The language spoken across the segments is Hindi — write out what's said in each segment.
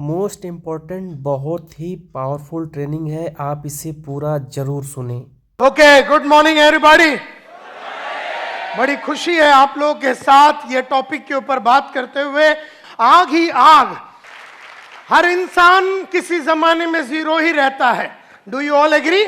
मोस्ट इम्पॉर्टेंट बहुत ही पावरफुल ट्रेनिंग है, आप इसे पूरा जरूर सुने। Okay, good morning everybody. बड़ी खुशी है आप लोगों के साथ ये टॉपिक के ऊपर बात करते हुए। आग ही आग, हर इंसान किसी जमाने में जीरो ही रहता है। Do you all agree?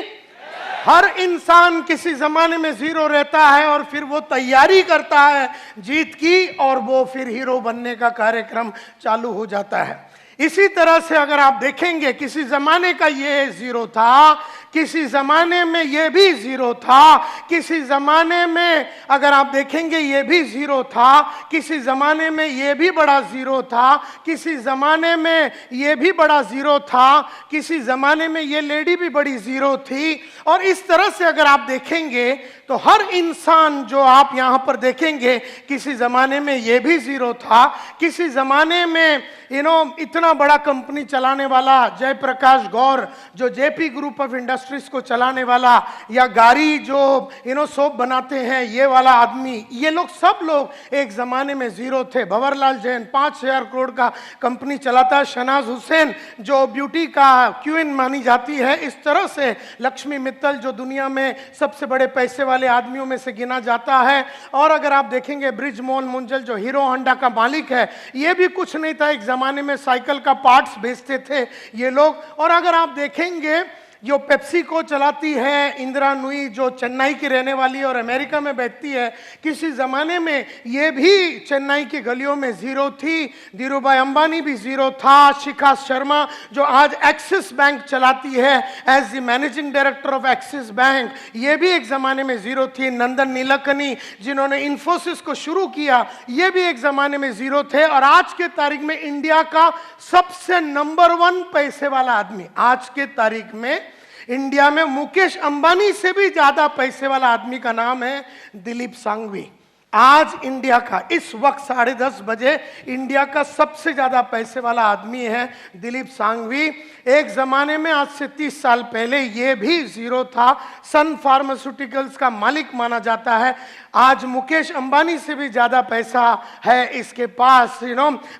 हर इंसान किसी जमाने में जीरो रहता है और फिर वो तैयारी करता है जीत की और वो फिर हीरो बनने का कार्यक्रम चालू हो जाता है। इसी तरह से अगर आप देखेंगे किसी जमाने का ये जीरो था, किसी जमाने में ये भी जीरो था, किसी जमाने में अगर आप देखेंगे ये भी जीरो था, किसी जमाने में ये भी बड़ा जीरो था, किसी जमाने में ये भी बड़ा जीरो था, किसी जमाने में ये लेडी भी बड़ी जीरो थी। और इस तरह से अगर आप देखेंगे तो हर इंसान जो आप यहां पर देखेंगे किसी जमाने में ये भी जीरो था, किसी जमाने में इतना बड़ा कंपनी चलाने वाला जयप्रकाश गौर जो जेपी ग्रुप ऑफ इंडस्ट्रीज को चलाने वाला, या गाड़ी जो सोप बनाते हैं ये वाला आदमी, ये लोग सब लोग एक जमाने में जीरो थे। भंवरलाल जैन 5,000 करोड़ का कंपनी चलाता है। शहनाज हुसैन जो ब्यूटी का क्वीन मानी जाती है। इस तरह से लक्ष्मी मित्तल जो दुनिया में सबसे बड़े पैसे वाले आदमियों में से गिना जाता है। और अगर आप देखेंगे ब्रिजमोहन मुंजल जो हीरो होंडा का मालिक है, ये भी कुछ नहीं था, एक जमाने में साइकिल का पार्ट्स बेचते थे ये लोग। और अगर आप देखेंगे जो पेप्सी को चलाती है इंदिरा नुई जो चेन्नई की रहने वाली है और अमेरिका में बैठती है, किसी ज़माने में ये भी चेन्नई की गलियों में ज़ीरो थी। धीरूभाई अंबानी भी ज़ीरो था। शिखा शर्मा जो आज एक्सिस बैंक चलाती है as the managing director of Axis bank, ये भी एक ज़माने में ज़ीरो थी। नंदन नीलकनी जिन्होंने इन्फोसिस को शुरू किया, ये भी एक ज़माने में ज़ीरो थे। और आज के तारीख में इंडिया का सबसे नंबर 1 पैसे वाला आदमी, आज के तारीख में इंडिया में मुकेश अंबानी से भी ज्यादा पैसे वाला आदमी का नाम है दिलीप सांघवी। आज इंडिया का इस वक्त 10:30 बजे इंडिया का सबसे ज्यादा पैसे वाला आदमी है दिलीप सांघवी। एक जमाने में आज से 30 साल पहले ये भी जीरो था। सन फार्मास्यूटिकल्स का मालिक माना जाता है। आज मुकेश अंबानी से भी ज्यादा पैसा है इसके पास।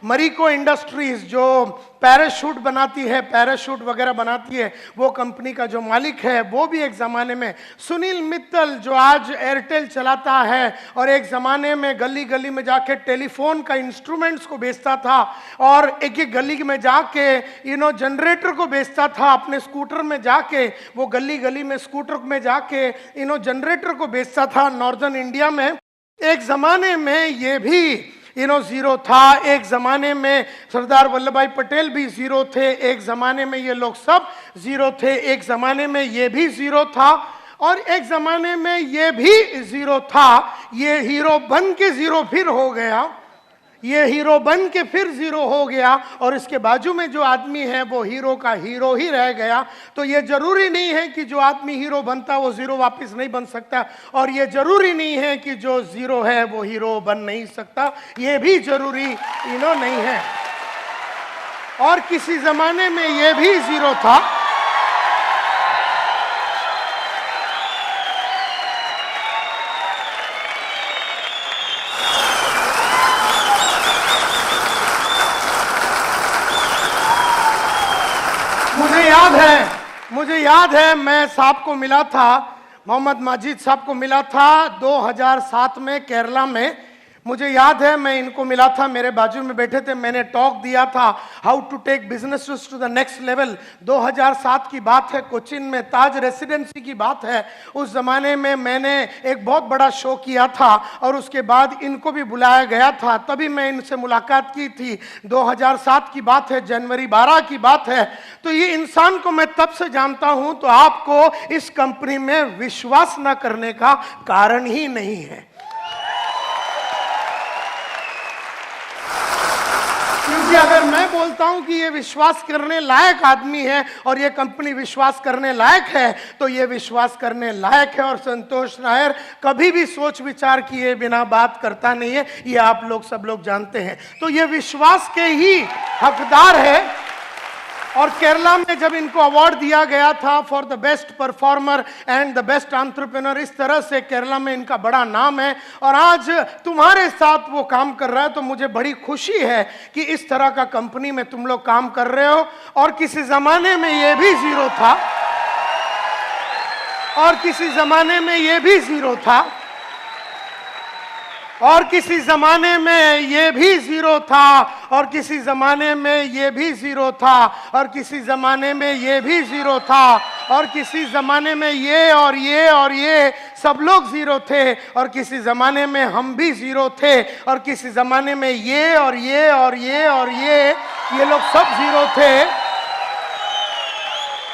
मरीको इंडस्ट्रीज जो पैराशूट बनाती है, पैराशूट वगैरह बनाती है, वो कंपनी का जो मालिक है वो भी एक ज़माने में। सुनील मित्तल जो आज एयरटेल चलाता है और एक ज़माने में गली गली में जाके टेलीफोन का इंस्ट्रूमेंट्स को बेचता था और एक एक गली में जाके जनरेटर को बेचता था। अपने स्कूटर में जाके वो गली गली में स्कूटर में जाके जनरेटर को बेचता था नॉर्दर्न इंडिया में। एक ज़माने में ये भी जीरो था। एक जमाने में सरदार वल्लभ भाई पटेल भी जीरो थे। एक जमाने में ये लोग सब जीरो थे। एक जमाने में ये भी जीरो था और एक जमाने में ये भी जीरो था। ये हीरो बन के जीरो फिर हो गया, ये हीरो बन के फिर जीरो हो गया और इसके बाजू में जो आदमी है वो हीरो का हीरो ही रह गया। तो ये जरूरी नहीं है कि जो आदमी हीरो बनता वो जीरो वापस नहीं बन सकता, और ये जरूरी नहीं है कि जो जीरो है वो हीरो बन नहीं सकता, ये भी जरूरी नहीं है। और किसी जमाने में ये भी जीरो था। मुझे याद है मैं साहब को मिला था, मोहम्मद माजिद साहब को मिला था 2007 में केरला में। मुझे याद है मैं इनको मिला था, मेरे बाजू में बैठे थे, मैंने टॉक दिया था how to take business to the next level. 2007 की बात है, कोचिन में ताज रेसिडेंसी की बात है। उस जमाने में मैंने एक बहुत बड़ा शो किया था और उसके बाद इनको भी बुलाया गया था, तभी मैं इनसे मुलाकात की थी। 2007 की बात है, जनवरी 12 की बात है। तो ये इंसान को मैं तब से जानता हूं, तो आपको इस कंपनी में विश्वास न करने का कारण ही नहीं है। क्योंकि अगर मैं बोलता हूं कि ये विश्वास करने लायक आदमी है और ये कंपनी विश्वास करने लायक है, तो ये विश्वास करने लायक है। और संतोष नायर कभी भी सोच विचार किए बिना बात करता नहीं है, ये आप लोग सब लोग जानते हैं। तो ये विश्वास के ही हकदार है। और केरला में जब इनको अवार्ड दिया गया था for the best performer and the best entrepreneur, इस तरह से केरला में इनका बड़ा नाम है और आज तुम्हारे साथ वो काम कर रहा है। तो मुझे बड़ी खुशी है कि इस तरह का कंपनी में तुम लोग काम कर रहे हो। और किसी जमाने में ये भी जीरो था, और किसी जमाने में ये भी जीरो था, और किसी जमाने में ये भी जीरो था, और किसी जमाने में ये भी जीरो था, और किसी जमाने में ये भी जीरो था, और किसी जमाने में ये और ये और ये सब लोग जीरो थे, और किसी जमाने में हम भी जीरो थे, और किसी जमाने में ये और ये और ये और ये लोग सब जीरो थे।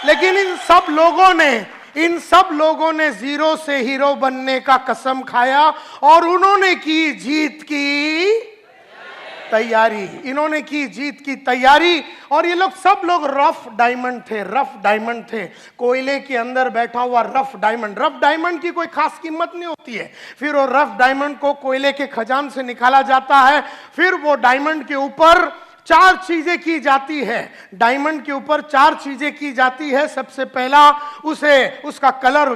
लेकिन इन सब लोगों ने जीरो से हीरो बनने का कसम खाया और उन्होंने की जीत की तैयारी। इन्होंने की जीत की तैयारी और ये लोग सब लोग रफ डायमंड थे, कोयले के अंदर बैठा हुआ रफ डायमंड। रफ डायमंड की कोई खास कीमत नहीं होती है। फिर वो रफ डायमंड को कोयले के खजान से निकाला जाता है, फिर वो डायमंड के ऊपर 4 चीजें की जाती है। डायमंड के ऊपर 4 चीजें की जाती है। सबसे पहला उसका कलर,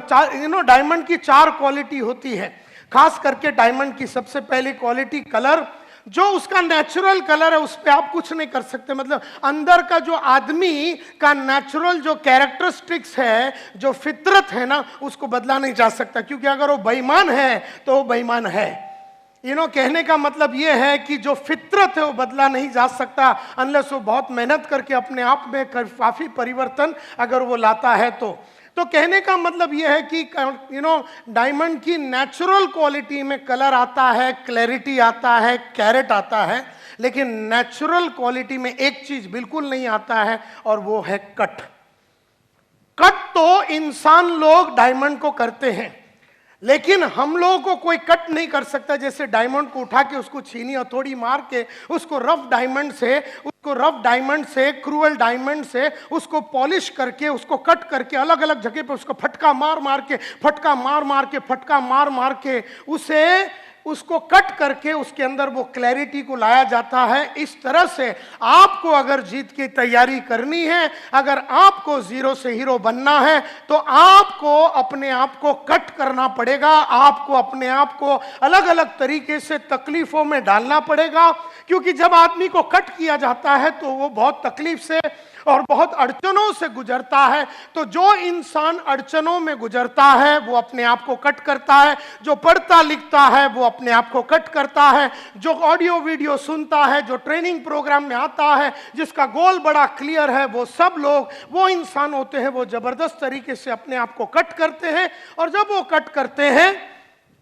डायमंड की 4 क्वालिटी होती है। खास करके डायमंड की सबसे पहली क्वालिटी कलर, जो उसका नेचुरल कलर है उस पर आप कुछ नहीं कर सकते। मतलब अंदर का जो आदमी का नेचुरल जो कैरेक्टरिस्टिक्स है, जो फितरत है ना, उसको बदला नहीं जा सकता। क्योंकि अगर वो बेईमान है तो वो बेईमान है। कहने का मतलब ये है कि जो फितरत है वो बदला नहीं जा सकता अनलेस वो बहुत मेहनत करके अपने आप में काफी परिवर्तन अगर वो लाता है तो कहने का मतलब ये है कि डायमंड की नेचुरल क्वालिटी में कलर आता है, क्लैरिटी आता है, कैरेट आता है, लेकिन नेचुरल क्वालिटी में एक चीज बिल्कुल नहीं आता है और वो है कट। कट तो इंसान लोग डायमंड को करते हैं, लेकिन हम लोगों को कोई कट नहीं कर सकता। जैसे डायमंड को उठा के उसको छीनी हथौड़ी मार के उसको रफ डायमंड से क्रूअल डायमंड से उसको पॉलिश करके उसको कट करके अलग अलग जगह पे उसको फटका मार के उसको कट करके उसके अंदर वो क्लैरिटी को लाया जाता है। इस तरह से आपको अगर जीत की तैयारी करनी है, अगर आपको जीरो से हीरो बनना है, तो आपको अपने आप को कट करना पड़ेगा। आपको अपने आप को अलग अलग तरीके से तकलीफों में डालना पड़ेगा। क्योंकि जब आदमी को कट किया जाता है तो वो बहुत तकलीफ से और बहुत अड़चनों से गुजरता है। तो जो इंसान अड़चनों में गुजरता है वो अपने आप को कट करता है। जो पढ़ता लिखता है वो अपने आप को कट करता है। जो ऑडियो वीडियो सुनता है, जो ट्रेनिंग प्रोग्राम में आता है, जिसका गोल बड़ा क्लियर है, वो सब लोग वो इंसान होते हैं वो जबरदस्त तरीके से अपने आप को कट करते हैं। और जब वो कट करते हैं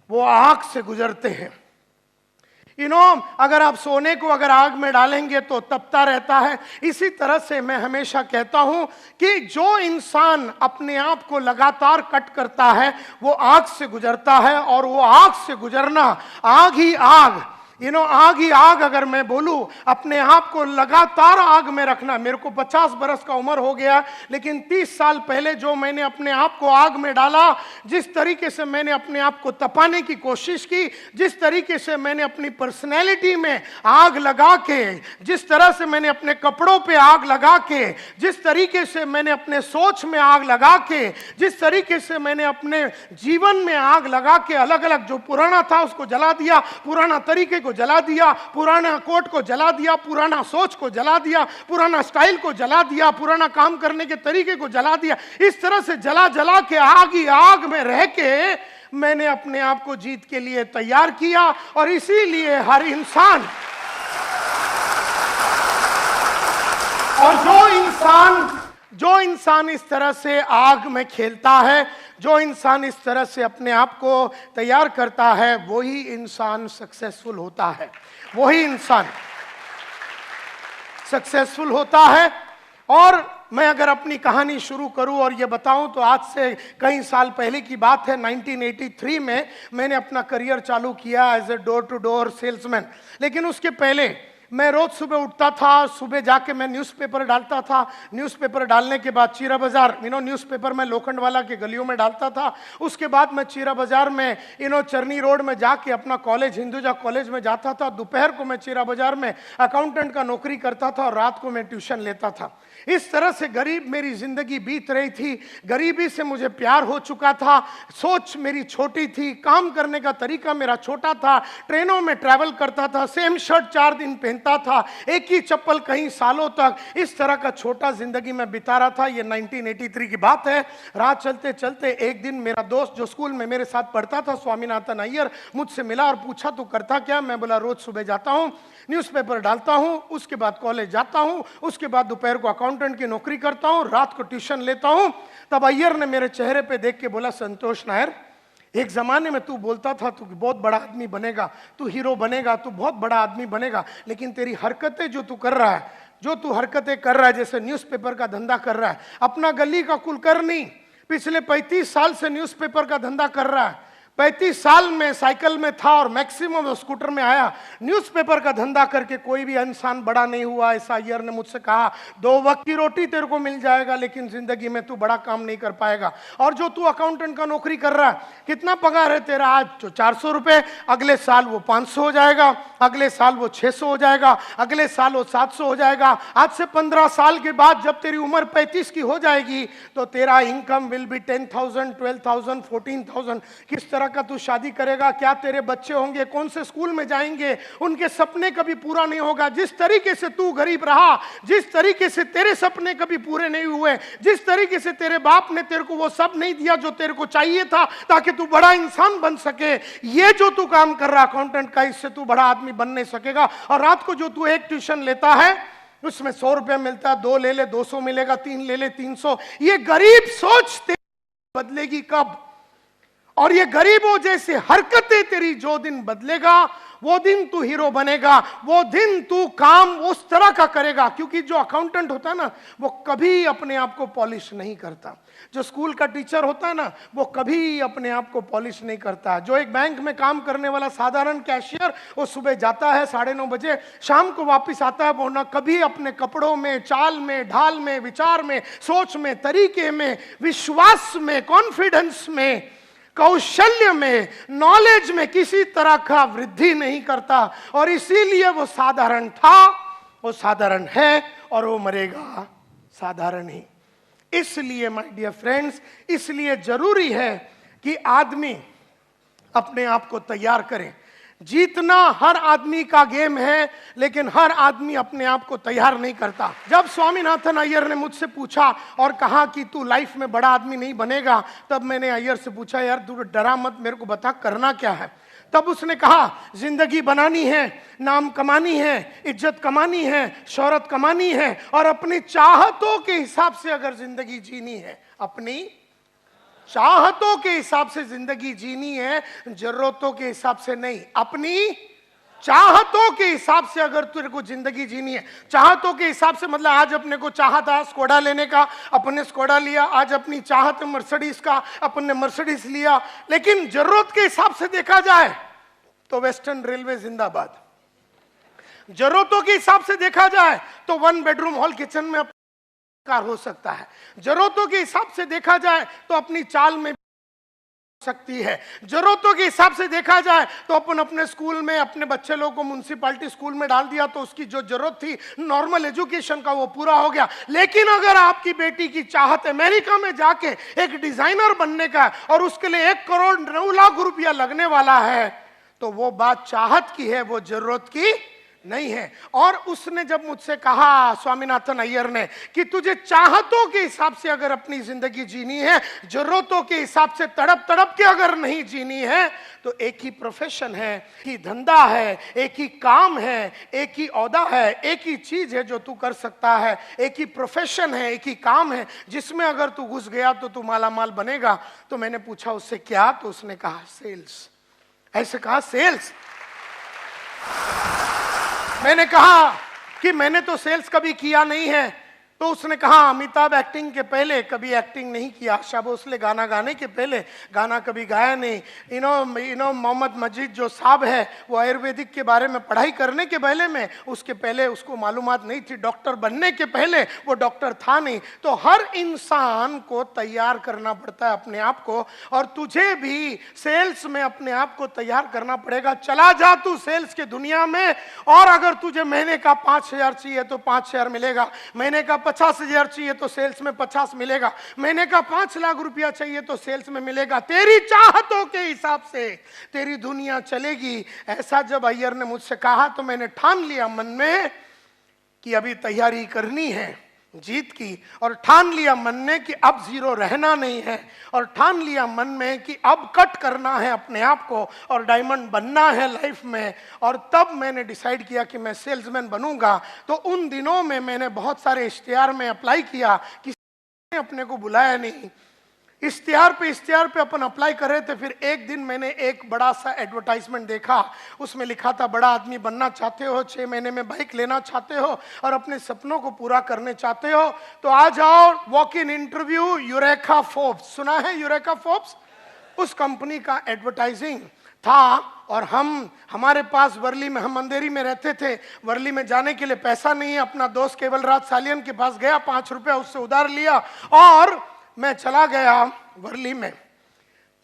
वो आग से गुजरते हैं। अगर आप सोने को अगर आग में डालेंगे तो तपता रहता है। इसी तरह से मैं हमेशा कहता हूं कि जो इंसान अपने आप को लगातार कट करता है वो आग से गुजरता है। और वो आग से गुजरना, आग ही आग, आग ही आग, अगर मैं बोलूं अपने आप को लगातार आग में रखना। मेरे को 50 बरस का उम्र हो गया, लेकिन 30 साल पहले जो मैंने अपने आप को आग में डाला, जिस तरीके से मैंने अपने आप को तपाने की कोशिश की, जिस तरीके से मैंने अपनी पर्सनैलिटी में आग लगा के, जिस तरह से मैंने अपने कपड़ों पे आग लगा के, जिस तरीके से मैंने अपने सोच में आग लगा के, जिस तरीके से मैंने अपने जीवन में आग लगा के अलग अलग जो पुराना था उसको जला दिया, पुराना तरीके को जला दिया, पुराना कोट को जला दिया, पुराना सोच को जला दिया, पुराना स्टाइल को जला दिया, पुराना काम करने के तरीके को जला दिया। इस तरह से जला जला के आग ही आग में रह के मैंने अपने आप को जीत के लिए तैयार किया। और इसीलिए हर इंसान, और जो इंसान इस तरह से आग में खेलता है, जो इंसान इस तरह से अपने आप को तैयार करता है, वही इंसान सक्सेसफुल होता है। वही इंसान सक्सेसफुल होता है। और मैं अगर अपनी कहानी शुरू करूं और ये बताऊं तो आज से कई साल पहले की बात है। 1983 में मैंने अपना करियर चालू किया as a door to door salesman. लेकिन उसके पहले मैं रोज सुबह उठता था, सुबह जाके मैं न्यूज़पेपर डालता था। न्यूज़पेपर डालने के बाद चीरा बाजार, न्यूज़पेपर मैं लोखंडवाला के गलियों में डालता था। उसके बाद मैं चीरा बाजार में चरनी रोड में जाके अपना कॉलेज, हिंदुजा कॉलेज में जाता था। दोपहर को मैं चीरा बाजार में अकाउंटेंट का नौकरी करता था और रात को मैं ट्यूशन लेता था। इस तरह से गरीब मेरी जिंदगी बीत रही थी। गरीबी से मुझे प्यार हो चुका था। सोच मेरी छोटी थी, काम करने का तरीका मेरा छोटा था। ट्रेनों में ट्रैवल करता था, सेम शर्ट 4 दिन पहनता था, एक ही चप्पल कहीं सालों तक। इस तरह का छोटा जिंदगी में बिता रहा था। ये 1983 की बात है। राह चलते चलते एक दिन मेरा दोस्त जो स्कूल में मेरे साथ पढ़ता था, स्वामीनाथन अय्यर, मुझसे मिला और पूछा तू करता क्या? मैं बोला रोज सुबह जाता हूँ, न्यूज़पेपर डालता हूँ, उसके बाद कॉलेज जाता हूँ, उसके बाद दोपहर को अकाउंटेंट की नौकरी करता हूँ, रात को ट्यूशन लेता हूँ। तब अय्यर ने मेरे चेहरे पे देख के बोला, संतोष नायर, एक जमाने में तू बोलता था तू बहुत बड़ा आदमी बनेगा, तू हीरो बनेगा, तू बहुत बड़ा आदमी बनेगा, लेकिन तेरी हरकतें जो तू कर रहा है, जैसे न्यूज़पेपर का धंधा कर रहा है, अपना गली का कुलकर्णी पिछले 35 साल से न्यूज़पेपर का धंधा कर रहा है। 35 साल में साइकिल में था और मैक्सिमम स्कूटर में आया। न्यूज़पेपर का धंधा करके कोई भी इंसान बड़ा नहीं हुआ। ऐसा अय्यर ने मुझसे कहा, 2 वक्त की रोटी तेरे को मिल जाएगा, लेकिन जिंदगी में तू बड़ा काम नहीं कर पाएगा। और जो तू अकाउंटेंट का नौकरी कर रहा है, कितना पगार है तेरा? आज जो 400 रुपए, अगले साल वो 500 हो जाएगा, अगले साल वो 600 हो जाएगा, अगले साल वो 700 हो जाएगा। आज से 15 साल के बाद जब तेरी उम्र 35 की हो जाएगी तो तेरा इनकम विल बी 10,000, 12,000, 14,000। किस तरह का तू शादी करेगा? क्या तेरे बच्चे होंगे? कौन से स्कूल में जाएंगे? उनके सपने कभी पूरा नहीं होगा। जिस तरीके से तू गरीब रहा, जिस तरीके से तेरे सपने कभी पूरे नहीं हुए, जिस तरीके से तेरे बाप ने तेरे को वो सब नहीं दिया जो तेरे को चाहिए था ताकि तू बड़ा इंसान बन सके, ये जो तू काम कर रहा अकाउंटेंट का, इससे तू बड़ा आदमी बन नहीं सकेगा। और रात को जो तू एक ट्यूशन लेता है उसमें 100 रुपया मिलता है, 2 ले ले 200 मिलेगा, 3 ले ले 300। ये गरीब सोच तेरी बदलेगी कब? और ये गरीबों जैसे हरकतें तेरी जो दिन बदलेगा, वो दिन तू हीरो बनेगा, वो दिन तू काम उस तरह का करेगा। क्योंकि जो अकाउंटेंट होता है ना, वो कभी अपने आप को पॉलिश नहीं करता। जो स्कूल का टीचर होता है ना, वो कभी अपने आप को पॉलिश नहीं करता। जो एक बैंक में काम करने वाला साधारण कैशियर, वो सुबह जाता है 9:30 बजे, शाम को वापस आता है, वो ना कभी अपने कपड़ों में, चाल में, ढाल में, विचार में, सोच में, तरीके में, विश्वास में, कॉन्फिडेंस में, कौशल्य में, नॉलेज में किसी तरह का वृद्धि नहीं करता। और इसीलिए वो साधारण था, वो साधारण है और वो मरेगा साधारण ही। इसलिए माय डियर फ्रेंड्स, इसलिए जरूरी है कि आदमी अपने आप को तैयार करे। जीतना हर आदमी का गेम है, लेकिन हर आदमी अपने आप को तैयार नहीं करता। जब स्वामीनाथन अय्यर ने मुझसे पूछा और कहा कि तू लाइफ में बड़ा आदमी नहीं बनेगा, तब मैंने अय्यर से पूछा, यार तू डरा मत, मेरे को बता करना क्या है। तब उसने कहा, जिंदगी बनानी है, नाम कमानी है, इज्जत कमानी है, शोहरत कमानी है, और अपनी चाहतों के हिसाब से अगर जिंदगी जीनी है, अपनी चाहतों के हिसाब से जिंदगी जीनी है, जरूरतों के हिसाब से नहीं। अपनी चाहतों के हिसाब से अगर तेरे को जिंदगी जीनी है, चाहतों के हिसाब से मतलब आज अपने को चाहा था स्कोडा लेने का, अपने स्कोडा लिया। आज अपनी चाहत है मर्सिडीज का, अपने मर्सिडीज लिया। लेकिन जरूरत के हिसाब से देखा जाए तो वेस्टर्न रेलवे जिंदाबाद। जरूरतों के हिसाब से देखा जाए तो 1 बेडरूम हॉल किचन में कार हो सकता है। जरूरतों के हिसाब से देखा जाए तो अपनी चाल में सकती है। जरूरतों के हिसाब से देखा जाए तो अपन अपने स्कूल में अपने बच्चे लोगों को म्युनिसिपैलिटी स्कूल में डाल दिया, तो उसकी जो जरूरत थी नॉर्मल एजुकेशन का, वो पूरा हो गया। लेकिन अगर आपकी बेटी की चाहत अमेरिका में जाके एक डिजाइनर बनने का और उसके लिए 1 करोड़ 9 लाख रुपया लगने वाला है, तो वो बात चाहत की है, वो जरूरत की नहीं है। और उसने जब मुझसे कहा, स्वामीनाथन अय्यर ने, कि तुझे चाहतों के हिसाब से अगर अपनी जिंदगी जीनी है, जरूरतों के हिसाब से तड़प तड़प के अगर नहीं जीनी है, तो एक ही प्रोफेशन है, एक ही धंधा है, एक ही काम है, एक ही औहदा है, एक ही चीज है जो तू कर सकता है, एक ही प्रोफेशन है, एक ही काम है जिसमें अगर तू घुस गया तो तू माला माल बनेगा। तो मैंने पूछा उससे क्या? तो उसने कहा सेल्स। ऐसे कहा सेल्स। मैंने कहा कि मैंने तो सेल्स कभी किया नहीं है। तो उसने कहा अमिताभ एक्टिंग के पहले कभी एक्टिंग नहीं किया, आशा भोसले गाना गाने के पहले गाना कभी गाया नहीं, मोहम्मद मजीद जो साहब है वो आयुर्वेदिक के बारे में पढ़ाई करने के उसके पहले उसको मालूमात नहीं थी, डॉक्टर बनने के पहले वो डॉक्टर था नहीं। तो हर इंसान को तैयार करना पड़ता है अपने आप को, और तुझे भी सेल्स में अपने आप को तैयार करना पड़ेगा। चला जा तू सेल्स के दुनिया में, और अगर तुझे महीने का 5,000 चाहिए तो 5,000 मिलेगा, महीने का 50,000 चाहिए तो सेल्स में 50 मिलेगा, महीने का 5 लाख रुपया चाहिए तो सेल्स में मिलेगा। तेरी चाहतों के हिसाब से तेरी दुनिया चलेगी। ऐसा जब अय्यर ने मुझसे कहा तो मैंने ठान लिया मन में कि अभी तैयारी करनी है जीत की, और ठान लिया मन में कि अब जीरो रहना नहीं है, और ठान लिया मन में कि अब कट करना है अपने आप को और डायमंड बनना है लाइफ में। और तब मैंने डिसाइड किया कि मैं सेल्समैन बनूंगा। तो उन दिनों में मैंने बहुत सारे इश्तिहार में अप्लाई किया, किसी ने अपने को बुलाया नहीं, इश्तिहार पे अपन अप्लाई कर रहे थे। फिर एक दिन मैंने एक बड़ा सा एडवर्टाइजमेंट देखा, उसमें लिखा था बड़ा आदमी बनना चाहते हो, 6 महीने में बाइक लेना चाहते हो और अपने सपनों को पूरा करने चाहते हो तो आ जाओ walk in interview eureka Forbes. सुना है यूरेका फोर्ब्स? उस कंपनी का एडवर्टाइजिंग था। और हमारे पास वर्ली में, हम अंधेरी में रहते थे, वर्ली में जाने के लिए पैसा नहीं है। अपना दोस्त केवल राज सालियन के पास गया, 5 रुपया उससे उधार लिया और मैं चला गया वर्ली में।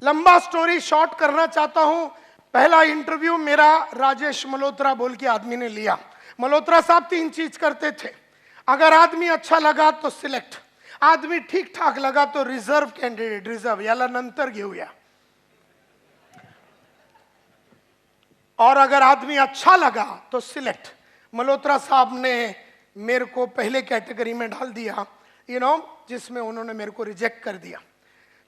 लंबा स्टोरी शॉर्ट करना चाहता हूं, पहला इंटरव्यू मेरा राजेश मल्होत्रा बोल के आदमी ने लिया। मल्होत्रा साहब 3 चीज करते थे, अगर आदमी अच्छा लगा तो सिलेक्ट, आदमी ठीक ठाक लगा तो रिजर्व कैंडिडेट, रिजर्व याला नंतर घेऊया, और अगर आदमी अच्छा लगा तो सिलेक्ट। मल्होत्रा साहब ने मेरे को पहले कैटेगरी में डाल दिया, जिसमें उन्होंने मेरे को रिजेक्ट कर दिया,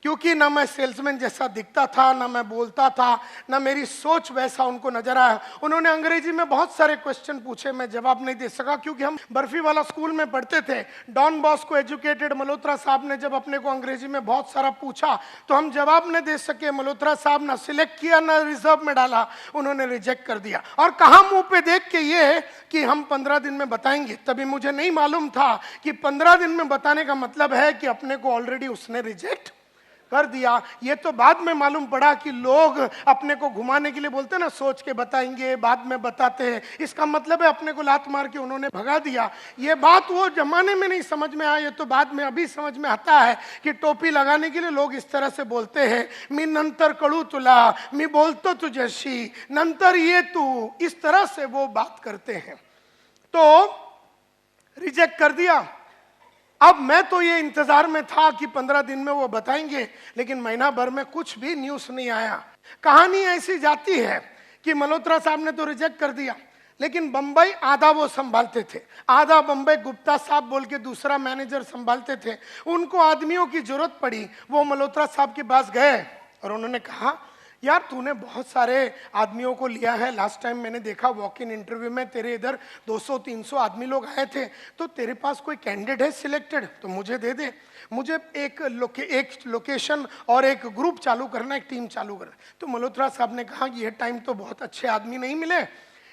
क्योंकि ना मैं सेल्समैन जैसा दिखता था, ना मैं बोलता था, ना मेरी सोच वैसा उनको नजर आया। उन्होंने अंग्रेजी में बहुत सारे क्वेश्चन पूछे, मैं जवाब नहीं दे सका, क्योंकि हम बर्फी वाला स्कूल में पढ़ते थे। डॉन बॉस्को एजुकेटेड मल्होत्रा साहब ने जब अपने को अंग्रेजी में बहुत सारा पूछा तो हम जवाब नहीं दे सके। मल्होत्रा साहब ना सिलेक्ट किया ना रिजर्व में डाला, उन्होंने रिजेक्ट कर दिया। और कहा मुंह पे देख के ये कि हम 15 दिन में बताएंगे। तभी मुझे नहीं मालूम था कि 15 दिन में बताने का मतलब है कि अपने को ऑलरेडी उसने रिजेक्ट कर दिया। ये तो बाद में मालूम पड़ा कि लोग अपने को घुमाने के लिए बोलते हैं ना, सोच के बताएंगे, बाद में बताते हैं, इसका मतलब है अपने को लात मार के उन्होंने भगा दिया। ये बात वो जमाने में नहीं समझ में आया, ये तो बाद में अभी समझ में आता है कि टोपी लगाने के लिए लोग इस तरह से बोलते हैं, मी नंतर कड़ू तुला, मी बोलतो तुझशी, नंतर ये तू, इस तरह से वो बात करते हैं। तो रिजेक्ट कर दिया। अब मैं तो ये इंतजार में था कि 15 दिन में वो बताएंगे, लेकिन महीना भर में कुछ भी न्यूज नहीं आया। कहानी ऐसी जाती है कि मल्होत्रा साहब ने तो रिजेक्ट कर दिया, लेकिन बंबई आधा वो संभालते थे, आधा बंबई गुप्ता साहब बोल के दूसरा मैनेजर संभालते थे। उनको आदमियों की जरूरत पड़ी, वो मल्होत्रा साहब के पास गए और उन्होंने कहा, यार तूने बहुत सारे आदमियों को लिया है, लास्ट टाइम मैंने देखा वॉक इन इंटरव्यू में तेरे इधर 200-300 आदमी लोग आए थे, तो तेरे पास कोई कैंडिडेट है सिलेक्टेड तो मुझे दे दे। मुझे एक लोकेशन और एक ग्रुप चालू करना, एक टीम चालू करना। तो मल्होत्रा साहब ने कहा कि ये टाइम तो बहुत अच्छे आदमी नहीं मिले,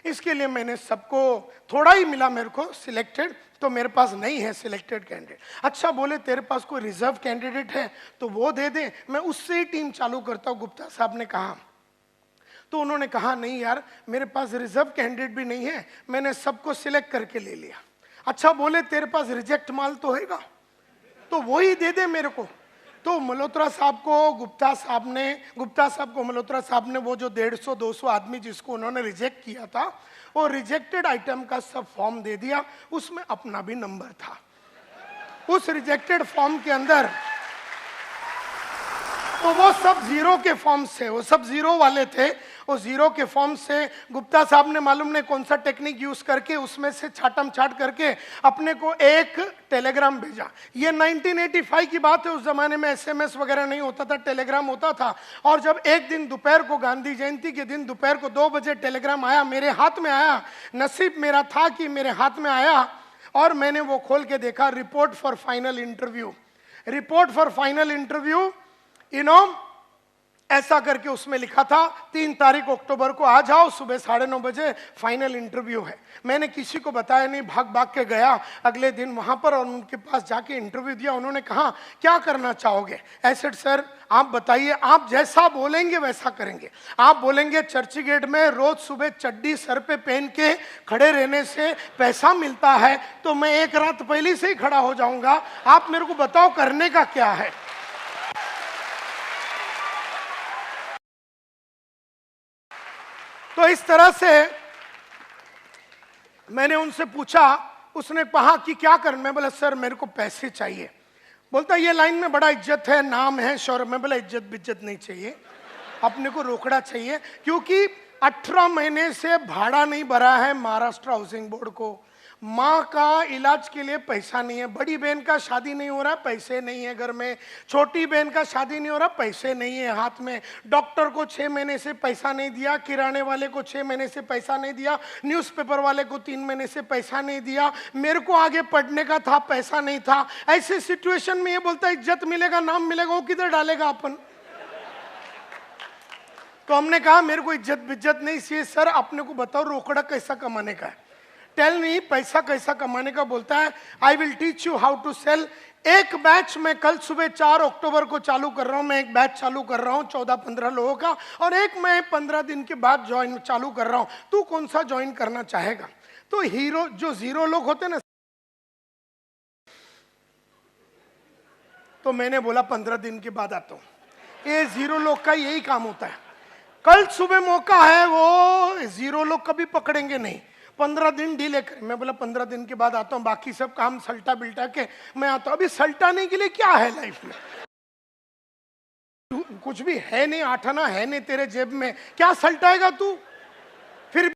इसके लिए मैंने सबको, थोड़ा ही मिला मेरे को सिलेक्टेड, तो मेरे पास नहीं है सिलेक्टेड कैंडिडेट। अच्छा, बोले तेरे पास कोई रिजर्व कैंडिडेट है तो वो दे दे, मैं उससे ही टीम चालू करता हूँ, गुप्ता साहब ने कहा। तो उन्होंने कहा नहीं यार, मेरे पास रिजर्व कैंडिडेट भी नहीं है, मैंने सबको सिलेक्ट करके ले लिया। अच्छा, बोले तेरे पास रिजेक्ट माल तो होगा तो वो ही दे दे मेरे को। तो मल्होत्रा साहब को गुप्ता साहब को मल्होत्रा साहब ने वो जो 150-200 आदमी जिसको उन्होंने रिजेक्ट किया था, वो रिजेक्टेड आइटम का सब फॉर्म दे दिया, उसमें अपना भी नंबर था। उस रिजेक्टेड फॉर्म के अंदर तो वो सब जीरो के फॉर्म से, वो सब जीरो वाले थे, वो जीरो के फॉर्म से गुप्ता साहब ने मालूम नहीं कौन सा टेक्निक यूज करके उसमें से छाटम छाट करके अपने को एक टेलीग्राम भेजा। ये 1985 की बात है, उस जमाने में SMS वगैरह नहीं होता था, टेलीग्राम होता था। और जब एक दिन दोपहर को, गांधी जयंती के दिन दोपहर को 2 बजे टेलीग्राम आया, मेरे हाथ में आया, नसीब मेरा था कि मेरे हाथ में आया, और मैंने वो खोल के देखा, report for final interview. Report for final interview, ऐसा करके उसमें लिखा था 3 तारीख अक्टूबर को आ जाओ, सुबह 9:30 बजे फाइनल इंटरव्यू है। मैंने किसी को बताया नहीं, भाग भाग के गया अगले दिन वहां पर और उनके पास जाके इंटरव्यू दिया। उन्होंने कहा क्या करना चाहोगे? ऐसे सर आप बताइए, आप जैसा बोलेंगे वैसा करेंगे। आप बोलेंगे चर्च गेट में रोज सुबह चड्डी सर पे पहन के खड़े रहने से पैसा मिलता है, तो मैं एक रात पहले से ही खड़ा हो जाऊंगा। आप मेरे को बताओ करने का क्या है? तो इस तरह से मैंने उनसे पूछा, उसने कहा कि क्या कर? मैं बोला सर मेरे को पैसे चाहिए। बोलता ये लाइन में बड़ा इज्जत है, नाम है, शौहरत। मैं बोला इज्जत बिज्जत नहीं चाहिए, अपने को रोकड़ा चाहिए, क्योंकि 18 महीने से भाड़ा नहीं भरा है महाराष्ट्र हाउसिंग बोर्ड को। माँ का इलाज के लिए पैसा नहीं है, बड़ी बहन का शादी नहीं हो रहा, पैसे नहीं है घर में, छोटी बहन का शादी नहीं हो रहा, पैसे नहीं है हाथ में, डॉक्टर को 6 महीने से पैसा नहीं दिया, किराने वाले को 6 महीने से पैसा नहीं दिया, न्यूज़पेपर वाले को 3 महीने से पैसा नहीं दिया, मेरे को आगे पढ़ने का था, पैसा नहीं था। ऐसे सिचुएशन में ये बोलता है इज्जत मिलेगा, नाम मिलेगा, वो किधर डालेगा अपन? तो हमने कहा मेरे को इज्जत बिज्जत नहीं चाहिए सर, अपने को बताओ रोकड़ा कैसा कमाने का है, टेल मी पैसा कैसा कमाने का। बोलता है I will teach you how to sell. एक बैच मैं कल सुबह 4 अक्टूबर को चालू कर रहा हूं, मैं एक बैच चालू कर रहा हूं 14-15 लोगों का, और एक मैं 15 दिन के बाद ज्वाइन चालू कर रहा हूं, तू कौन सा ज्वाइन करना चाहेगा? तो हीरो जो 0 लोग होते ना, तो मैंने बोला 15 दिन के बाद आता हूं। ये 0 लोग का यही काम होता है, कल सुबह मौका है, वो 0 लोग कभी पकड़ेंगे नहीं, 15 दिन डीले कर। मैं बोला 15 दिन के बाद आता हूँ, बाकी सब काम सल्टा बिल्टा के मैं आता हूँ। अभी सल्टाने के लिए क्या है लाइफ में? कुछ भी है नहीं, 8 आना है नहीं तेरे जेब में, क्या सल्टाएगा तू? फिर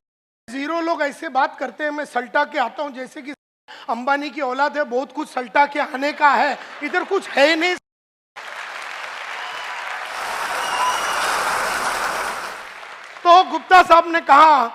0 लोग ऐसे बात करते हैं, मैं सल्टा के आता हूँ जैसे कि अंबानी की औलाद है, बहुत कुछ सल्टा के आने का है, इधर कुछ है नहीं। तो गुप्ता साहब ने कहा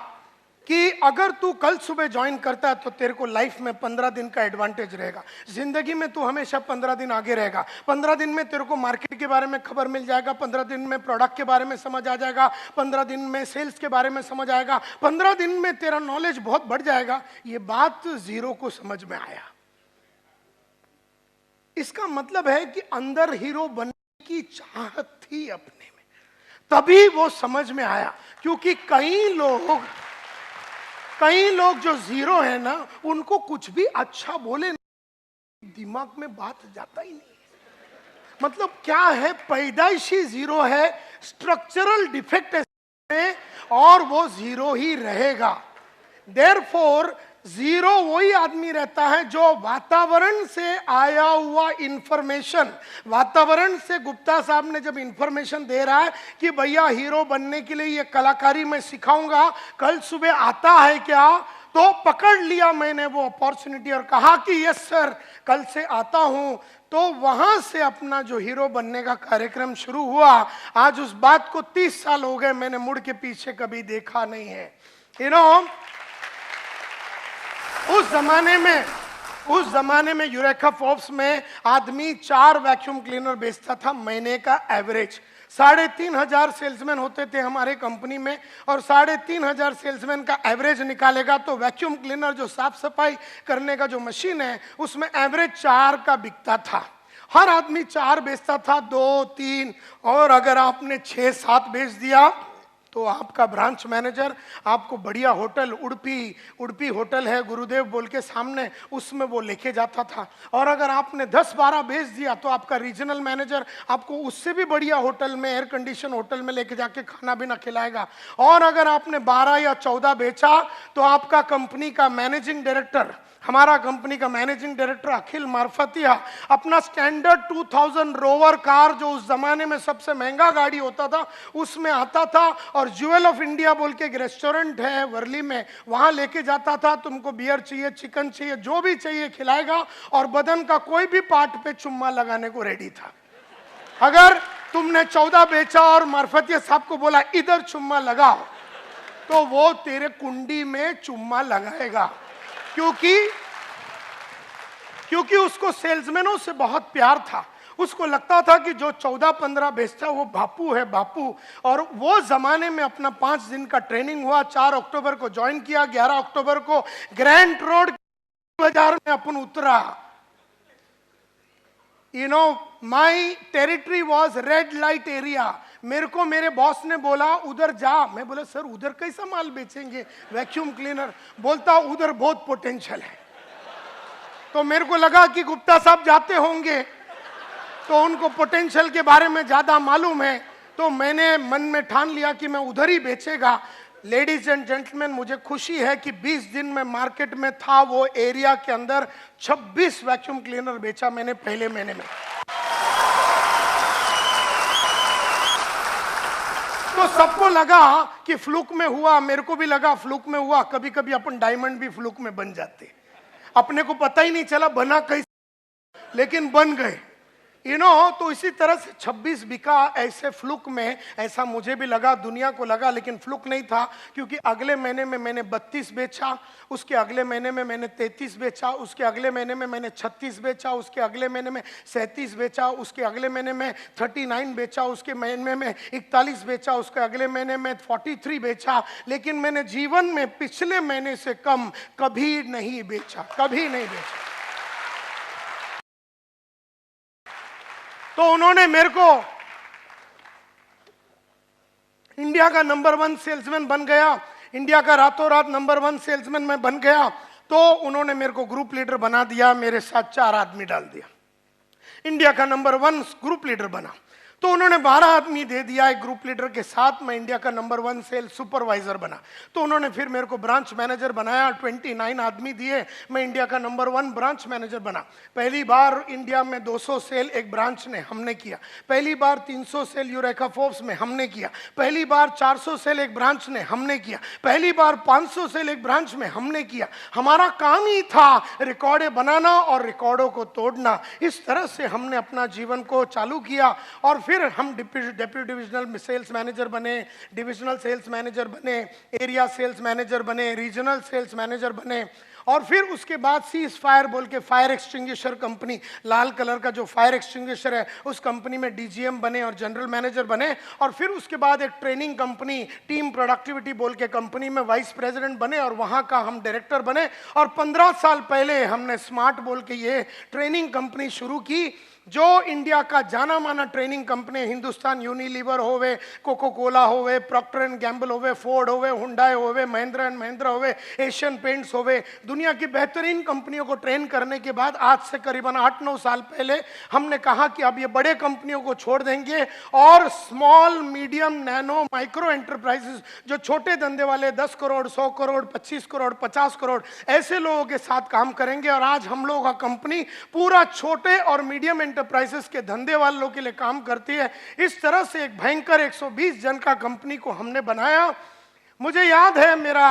कि अगर तू कल सुबह ज्वाइन करता है तो तेरे को लाइफ में 15 दिन का एडवांटेज रहेगा, जिंदगी में तू हमेशा 15 दिन आगे रहेगा। 15 दिन में तेरे को मार्केट के बारे में खबर मिल जाएगा, 15 दिन में प्रोडक्ट के बारे में समझ आ जाएगा, 15 दिन में सेल्स के बारे में समझ आएगा, 15 दिन में तेरा नॉलेज बहुत बढ़ जाएगा। ये बात 0 को समझ में आया। इसका मतलब है कि अंदर हीरो बनने की चाहत थी अपने में, तभी वो समझ में आया। क्योंकि कई लोग जो 0 है ना, उनको कुछ भी अच्छा बोले दिमाग में बात जाता ही नहीं। मतलब क्या है, पैदाइशी 0 है, स्ट्रक्चरल डिफेक्ट है, और वो 0 ही रहेगा। देयरफॉर 0 वही आदमी रहता है जो वातावरण से आया हुआ इंफॉर्मेशन, वातावरण से गुप्ता साहब ने जब इंफॉर्मेशन दे रहा है कि भैया हीरो बनने के लिए ये कलाकारी मैं सिखाऊंगा, कल सुबह आता है क्या, तो पकड़ लिया मैंने वो अपॉर्चुनिटी और कहा कि यस सर कल से आता हूं। तो वहां से अपना जो हीरो बनने का कार्यक्रम शुरू हुआ। आज उस बात को 30 साल हो गए, मैंने मुड़ के पीछे कभी देखा नहीं है। यू नो, उस जमाने में यूरेका फोर्ब्स में आदमी 4 वैक्यूम क्लीनर बेचता था महीने का एवरेज। 3,500 सेल्समैन होते थे हमारे कंपनी में, और 3,500 सेल्समैन का एवरेज निकालेगा तो वैक्यूम क्लीनर जो साफ सफाई करने का जो मशीन है उसमें एवरेज 4 का बिकता था। हर आदमी 4 बेचता था, 2, 3, और अगर आपने 6, 7 बेच दिया तो आपका ब्रांच मैनेजर आपको बढ़िया होटल, उड़पी होटल है गुरुदेव बोल के सामने, उसमें वो लेके जाता था। और अगर आपने 10-12 बेच दिया तो आपका रीजनल मैनेजर आपको उससे भी बढ़िया होटल में, एयर कंडीशन होटल में लेके जाके खाना भी ना खिलाएगा। और अगर आपने 12 या 14 बेचा तो आपका कंपनी का मैनेजिंग डायरेक्टर, हमारा कंपनी का मैनेजिंग डायरेक्टर अखिल मार्फतिया, अपना स्टैंडर्ड 2000 रोवर कार, जो उस जमाने में सबसे महंगा गाड़ी होता था, उसमें आता था और ज्वेल ऑफ इंडिया बोल के एक रेस्टोरेंट है वर्ली में, वहां लेके जाता था। तुमको बियर चाहिए, चिकन चाहिए, जो भी चाहिए खिलाएगा, और बदन का कोई भी पार्ट पे चुम्मा लगाने को रेडी था। अगर तुमने 14 बेचा और मार्फतिया साहब को बोला इधर चुम्मा लगाओ, तो वो तेरे कुंडी में चुम्मा लगाएगा, क्योंकि उसको सेल्समैनों से बहुत प्यार था। उसको लगता था कि जो 14-15 बेचता वो बापू है बापू। और वो जमाने में अपना 5 दिन का ट्रेनिंग हुआ, 4 अक्टूबर को ज्वाइन किया, 11 अक्टूबर को ग्रैंड रोड बाजार में अपन उतरा। You know my territory was red light area. मेरे को मेरे बॉस ने बोला उधर जा। मैं बोला सर उधर कैसा माल बेचेंगे, वैक्यूम क्लीनर। बोलता उधर बहुत पोटेंशियल है। तो मेरे को लगा कि गुप्ता साहब जाते होंगे तो उनको पोटेंशियल के बारे में ज्यादा मालूम है, तो मैंने मन में ठान लिया कि मैं उधर ही बेचेगा। लेडीज एंड जेंटलमैन, मुझे खुशी है कि 20 दिन में मार्केट में था वो एरिया के अंदर 26 वैक्यूम क्लीनर बेचा मैंने पहले महीने में। तो सबको लगा कि फ्लूक में हुआ, मेरे को भी लगा फ्लूक में हुआ। कभी कभी अपन डायमंड भी फ्लूक में बन जाते, अपने को पता ही नहीं चला बना कैसे, लेकिन बन गए। तो इसी तरह से 26 बिका ऐसे फ्लूक में। ऐसा मुझे भी लगा, दुनिया को लगा, लेकिन फ्लूक नहीं था, क्योंकि अगले महीने में मैंने 32 बेचा, उसके अगले महीने में मैंने 33 बेचा, उसके अगले महीने में मैंने 36 बेचा, उसके अगले महीने में 37 बेचा, उसके अगले महीने में 39 बेचा, उसके महीने में 41 बेचा, उसके अगले महीने में 43 बेचा। लेकिन मैंने जीवन में पिछले महीने से कम कभी नहीं बेचा, कभी नहीं बेचा। तो उन्होंने मेरे को इंडिया का नंबर 1 सेल्समैन बन गया, इंडिया का रातों रात नंबर 1 सेल्समैन मैं बन गया। तो उन्होंने मेरे को ग्रुप लीडर बना दिया, मेरे साथ 4 आदमी डाल दिया, इंडिया का नंबर 1 ग्रुप लीडर बना। तो उन्होंने 12 आदमी दे दिया एक ग्रुप लीडर के साथ, मैं इंडिया का नंबर 1 सेल्स सुपरवाइजर बना। तो उन्होंने फिर मेरे को ब्रांच मैनेजर बनाया, 29 आदमी दिए, मैं इंडिया का नंबर 1 ब्रांच मैनेजर बना। पहली बार इंडिया में 200 सेल एक ब्रांच ने हमने किया, पहली बार 300 सेल यूरेका फोर्ब्स में हमने किया, पहली बार 400 सेल एक ब्रांच ने हमने किया, पहली बार 500 सेल एक ब्रांच में हमने किया। हमारा काम ही था रिकॉर्डें बनाना और रिकॉर्डों को तोड़ना। इस तरह से हमने अपना जीवन को चालू किया। और फिर हम डिप्टी डिविजनल सेल्स मैनेजर बने, डिविजनल सेल्स मैनेजर बने, एरिया सेल्स मैनेजर बने, रीजनल सेल्स मैनेजर बने। और फिर उसके बाद सीज फायर बोल के फायर एक्सटिंग्विशर कंपनी, लाल कलर का जो फायर एक्सटिंग्विशर है, उस कंपनी में डीजीएम बने और जनरल मैनेजर बने। और फिर उसके बाद एक ट्रेनिंग कंपनी टीम प्रोडक्टिविटी बोल के कंपनी में वाइस प्रेसिडेंट बने और वहां का हम डायरेक्टर बने। और 15 साल पहले हमने स्मार्ट बोल के ये ट्रेनिंग कंपनी शुरू की, जो इंडिया का जाना माना ट्रेनिंग कंपनी, हिंदुस्तान यूनिलीवर होवे, कोको कोला होवे, प्रॉक्टर एंड गैम्बल होवे, फोर्ड होवे, हुंडई होवे, महिंद्रा एंड महिंद्रा होवे, एशियन पेंट्स होवे, दुनिया की बेहतरीन कंपनियों को ट्रेन करने के बाद आज से करीबन 8-9 साल पहले हमने कहा कि अब ये बड़े कंपनियों को छोड़ देंगे और small medium nano micro enterprises, जो छोटे धंधे वाले 10 करोड़ 100 करोड़ 25 करोड़ 50 करोड़ ऐसे लोगों के साथ काम करेंगे। और आज हम लोगों का कंपनी पूरा छोटे और मीडियम एंटरप्राइजेस के धंधे वालों के लिए काम करती है। इस तरह से एक भयंकर 120 जन का कंपनी को हमने बनाया। मुझे याद है मेरा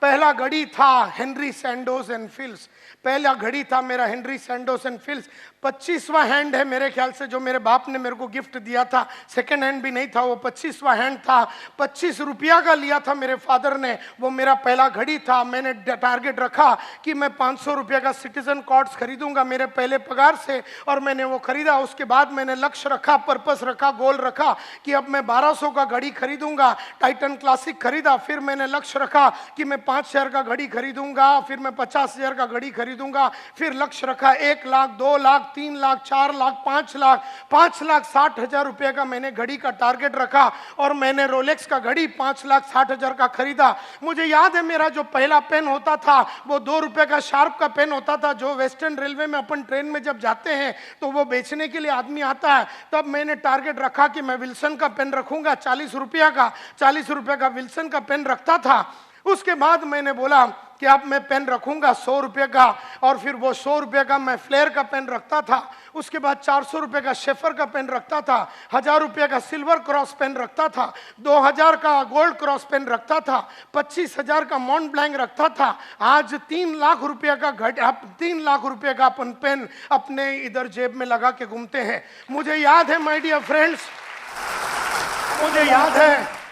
पहला घड़ी था हेनरी सैंडोज एंड फिल्स, पहला घड़ी था मेरा हेनरी सैंडोज एंड फिल्स। 25वां हैंड है मेरे ख्याल से, जो मेरे बाप ने मेरे को गिफ्ट दिया था, सेकंड हैंड भी नहीं था वो, 25वां हैंड था। 25 रुपया का लिया था मेरे फादर ने, वो मेरा पहला घड़ी था। मैंने टारगेट रखा कि मैं 500 रुपया का सिटीजन कॉर्ड्स खरीदूंगा मेरे पहले पगार से, और मैंने वो खरीदा। उसके बाद मैंने लक्ष्य रखा, पर्पस रखा, गोल रखा कि अब मैं 1200 का घड़ी खरीदूंगा, टाइटन क्लासिक खरीदा। फिर मैंने लक्ष्य रखा कि मैं 5000 का घड़ी खरीदूंगा, फिर मैं 50,000 का घड़ी खरीदूंगा। फिर लक्ष्य रखा 1 लाख, 2 लाख, 3 लाख, 4 लाख, 5 लाख, 5,60,000 रुपए का मैंने घड़ी का टारगेट रखा और मैंने रोलेक्स का घड़ी 5,60,000 का खरीदा। मुझे याद है मेरा जो पहला पेन होता था वो 2 रुपए का शार्प का पेन होता था, जो वेस्टर्न रेलवे में अपन ट्रेन में जब जाते हैं तो वो बेचने के लिए आदमी आता है। तब मैंने टारगेट रखा कि मैं विल्सन का पेन रखूंगा 40 रुपया का, 40 रुपए का विल्सन का पेन रखता था। उसके बाद मैंने बोला कि अब मैं पेन रखूंगा 100 रुपये का, और फिर वो 100 रुपये का मैं फ्लेयर का पेन रखता था। उसके बाद 400 रुपये का शेफर का पेन रखता था, 1000 रुपये का सिल्वर क्रॉस पेन रखता था, 2000 का गोल्ड क्रॉस पेन रखता था, 25,000 का मॉन्ट ब्लैंक रखता था। आज 3 लाख रुपये का 3 लाख रुपये का अपन पेन अपने इधर जेब में लगा के घूमते हैं। मुझे याद है माय डियर फ्रेंड्स, मुझे याद है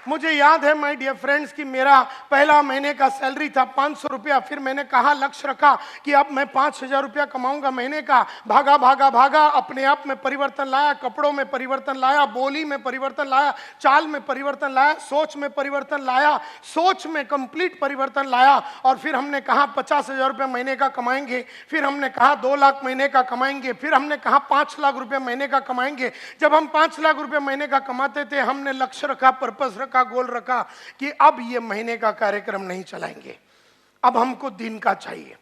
मुझे याद है माय डियर फ्रेंड्स कि मेरा पहला महीने का सैलरी था 500 रुपया। फिर मैंने कहा, लक्ष्य रखा कि अब मैं 5000 रुपया कमाऊंगा महीने का। भागा भागा भागा, अपने आप में परिवर्तन लाया, कपड़ों में परिवर्तन लाया, बोली में परिवर्तन लाया, चाल में परिवर्तन लाया, सोच में परिवर्तन लाया, सोच में कंप्लीट परिवर्तन लाया। और फिर हमने कहा 50,000 रुपया महीने का कमाएंगे। फिर हमने कहा 2 लाख महीने का कमाएंगे। फिर हमने कहा 5 लाख रुपया महीने का कमाएंगे। जब हम 5 लाख रुपया महीने का कमाते थे, हमने लक्ष्य रखा, पर्पस रखा, गोल रखा कि अब ये महीने का कार्यक्रम नहीं चलाएंगे, अब हमको दिन का चाहिए।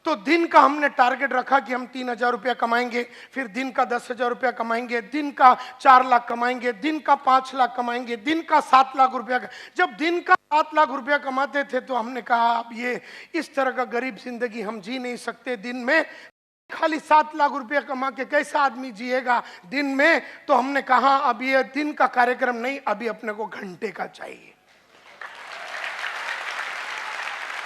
तो दिन का हमने टारगेट रखा कि हम 3,000 रुपया कमाएंगे, फिर दिन का 10,000 रुपया कमाएंगे, दिन का 4 लाख कमाएंगे, दिन का 5 लाख कमाएंगे, दिन का 7 लाख रुपया। जब दिन का 7 लाख रुपया कमाते थे तो हमने कहा अब ये इस तरह का गरीब जिंदगी हम जी नहीं सकते। दिन में खाली 7 लाख रुपया कमा के कैसा आदमी जिएगा दिन में? तो हमने कहा अब ये दिन का कार्यक्रम नहीं, अभी अपने को घंटे का चाहिए।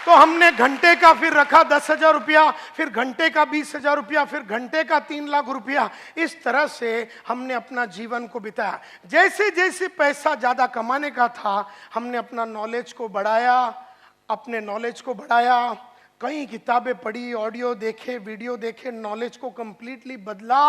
तो हमने घंटे का फिर रखा 10,000 रुपया, फिर घंटे का 20,000 रुपया, फिर घंटे का 3 लाख रुपया। इस तरह से हमने अपना जीवन को बिताया। जैसे जैसे पैसा ज्यादा कमाने का था, हमने अपना नॉलेज को बढ़ाया, अपने नॉलेज को बढ़ाया, कई किताबें पढ़ी, ऑडियो देखे, वीडियो देखे, नॉलेज को कंप्लीटली बदला।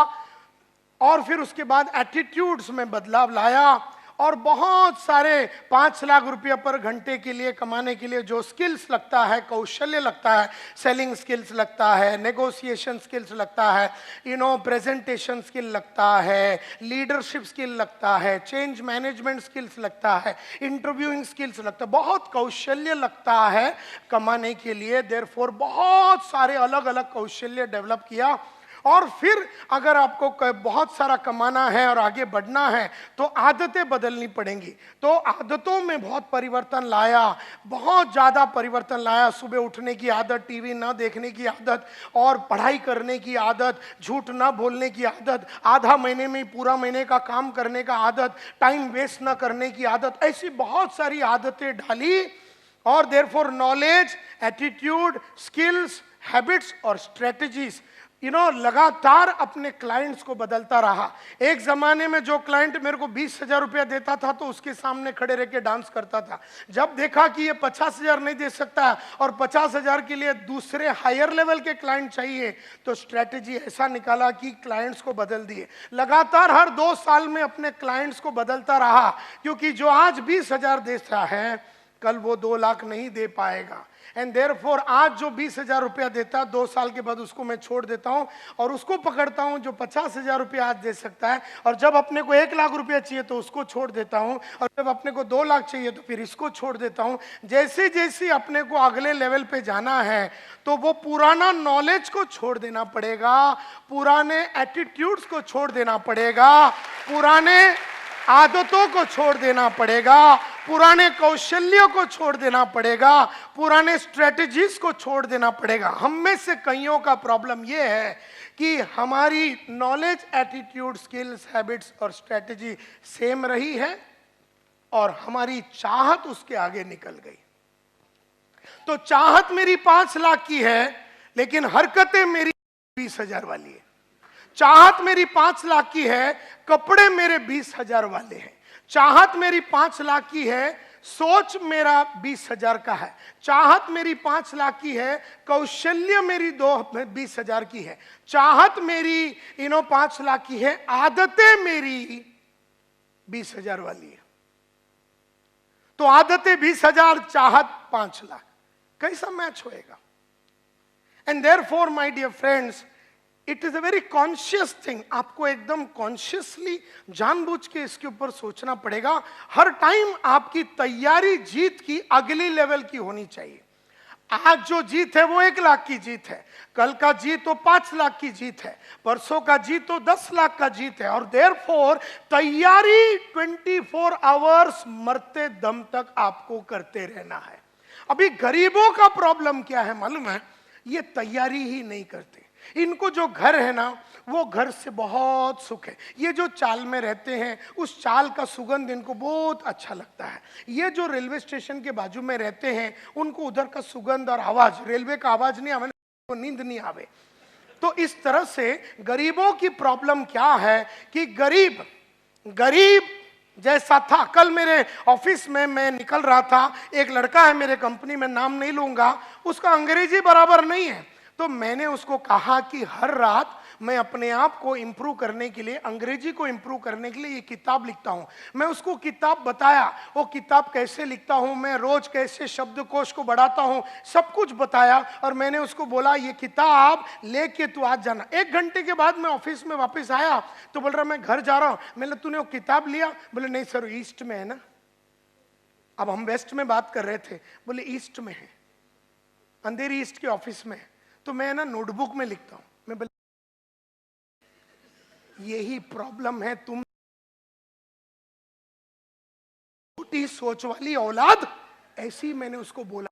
और फिर उसके बाद एटीट्यूड्स में बदलाव लाया और बहुत सारे 5 लाख रुपया पर घंटे के लिए कमाने के लिए जो स्किल्स लगता है, कौशल्य लगता है, सेलिंग स्किल्स लगता है, नेगोशिएशन स्किल्स लगता है, प्रेजेंटेशन स्किल लगता है, लीडरशिप स्किल लगता है, चेंज मैनेजमेंट स्किल्स लगता है, इंटरव्यूइंग स्किल्स लगता है, बहुत कौशल्य लगता है कमाने के लिए। देयरफॉर बहुत सारे अलग अलग कौशल्य डेवलप किया। और फिर अगर आपको बहुत सारा कमाना है और आगे बढ़ना है तो आदतें बदलनी पड़ेंगी। तो आदतों में बहुत परिवर्तन लाया, बहुत ज़्यादा परिवर्तन लाया। सुबह उठने की आदत, टीवी ना देखने की आदत, और पढ़ाई करने की आदत, झूठ ना बोलने की आदत, आधा महीने में पूरा महीने का काम करने का आदत, टाइम वेस्ट ना करने की आदत, ऐसी बहुत सारी आदतें डाली। और therefore knowledge, attitude, skills, habits और स्ट्रेटजीज लगातार अपने क्लाइंट्स को बदलता रहा। एक जमाने में जो क्लाइंट मेरे को 20,000 रुपया देता था तो उसके सामने खड़े रह के डांस करता था। जब देखा कि ये 50,000 नहीं दे सकता और 50,000 के लिए दूसरे हायर लेवल के क्लाइंट चाहिए, तो स्ट्रेटेजी ऐसा निकाला कि क्लाइंट्स को बदल दिए। लगातार हर 2 साल में अपने क्लाइंट्स को बदलता रहा, क्योंकि जो आज 20,000 देता है कल वो 2 लाख नहीं दे पाएगा। एंड देयरफॉर आज जो 20,000 रुपया देता है, 2 साल के बाद उसको मैं छोड़ देता हूं और उसको पकड़ता हूं जो 50,000 रुपया आज दे सकता है। और जब अपने को 1 लाख रुपया चाहिए तो उसको छोड़ देता हूं, और जब अपने को 2 लाख चाहिए तो फिर इसको छोड़ देता हूं। जैसे जैसे अपने को अगले लेवल पे जाना है तो वो पुराना नॉलेज को छोड़ देना पड़ेगा, पुराने एटीट्यूड्स को छोड़ देना पड़ेगा, पुराने आदतों को छोड़ देना पड़ेगा, पुराने कौशल्यों को छोड़ देना पड़ेगा, पुराने स्ट्रेटजीज को छोड़ देना पड़ेगा। हम में से कईयों का प्रॉब्लम यह है कि हमारी नॉलेज, एटीट्यूड, स्किल्स, हैबिट्स और स्ट्रेटजी सेम रही है और हमारी चाहत उसके आगे निकल गई। तो चाहत मेरी 5 लाख की है लेकिन हरकतें मेरी 20,000 वाली है। चाहत मेरी 5 लाख की है, कपड़े मेरे 20,000 वाले हैं। चाहत मेरी 5 लाख की है, सोच मेरा 20,000 का है। चाहत मेरी 5 लाख की है, कौशल्य मेरी 20,000 की है। चाहत मेरी 5 लाख की है, आदतें मेरी 20,000 वाली है। तो आदतें 20,000, चाहत 5 लाख, कैसा मैच होएगा? And therefore my dear friends, it is a very conscious thing. आपको एकदम कॉन्शियसली, जानबूझ के इसके ऊपर सोचना पड़ेगा। हर टाइम आपकी तैयारी जीत की अगली लेवल की होनी चाहिए। आज जो जीत है वो 1 लाख की जीत है, कल का जीत तो 5 लाख की जीत है, परसों का जीत तो 10 लाख का जीत है। और देयरफॉर तैयारी 24 आवर्स मरते दम तक आपको करते रहना है। अभी गरीबों का प्रॉब्लम क्या है मालूम है? ये तैयारी ही नहीं करते। इनको जो घर है ना, वो घर से बहुत सुख है। ये जो चाल में रहते हैं, उस चाल का सुगंध इनको बहुत अच्छा लगता है। ये जो रेलवे स्टेशन के बाजू में रहते हैं, उनको उधर का सुगंध और आवाज, रेलवे का आवाज नहीं आवे, नींद नहीं आवे। तो इस तरह से गरीबों की प्रॉब्लम क्या है कि गरीब जैसा था। कल मेरे ऑफिस में मैं निकल रहा था, एक लड़का है मेरे कंपनी में, नाम नहीं लूंगा, उसका अंग्रेजी बराबर नहीं है, तो मैंने उसको कहा कि हर रात मैं अपने आप को इंप्रूव करने के लिए, अंग्रेजी को इंप्रूव करने के लिए ये किताब लिखता हूं। मैं उसको किताब बताया, वो किताब कैसे लिखता हूं, मैं रोज कैसे शब्दकोश को बढ़ाता हूं, सब कुछ बताया। और मैंने उसको बोला ये किताब लेके तू आज जाना। 1 घंटे के बाद मैं ऑफिस में वापस आया तो बोल रहा मैं घर जा रहा हूं। मैंने तूने वो किताब लिया? बोले नहीं सर, ईस्ट में है ना। अब हम वेस्ट में बात कर रहे थे, बोले ईस्ट में है, अंधेरी ईस्ट के ऑफिस में है। तो मैं ना नोटबुक में लिखता हूं। मैं बोले यही प्रॉब्लम है, तुम छोटी सोच वाली औलाद। ऐसी मैंने उसको बोला,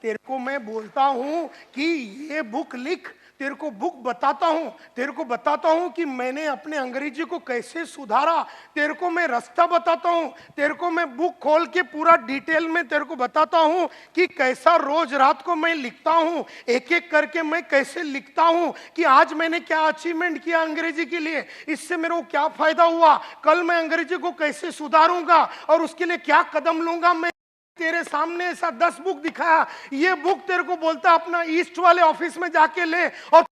तेरे को मैं बोलता हूं कि ये बुक लिख, तेरे को बुक बताता हूं, तेरे को बताता हूं कि मैंने अपने अंग्रेजी को कैसे सुधारा, तेरे को मैं रास्ता बताता हूं, तेरे को मैं बुक खोल के पूरा डिटेल में तेरे को बताता हूं कि कैसा रोज रात को मैं लिखता हूं, एक एक करके मैं कैसे लिखता हूं कि आज मैंने क्या अचीवमेंट किया अंग्रेजी के लिए, इससे मेरे को क्या फायदा हुआ, कल मैं अंग्रेजी को कैसे सुधारूंगा और उसके लिए क्या कदम लूंगा। मैं तेरे सामने ऐसा 10 बुक दिखाया, ये बुक तेरे को बोलता अपना ईस्ट वाले ऑफिस में जाके ले, और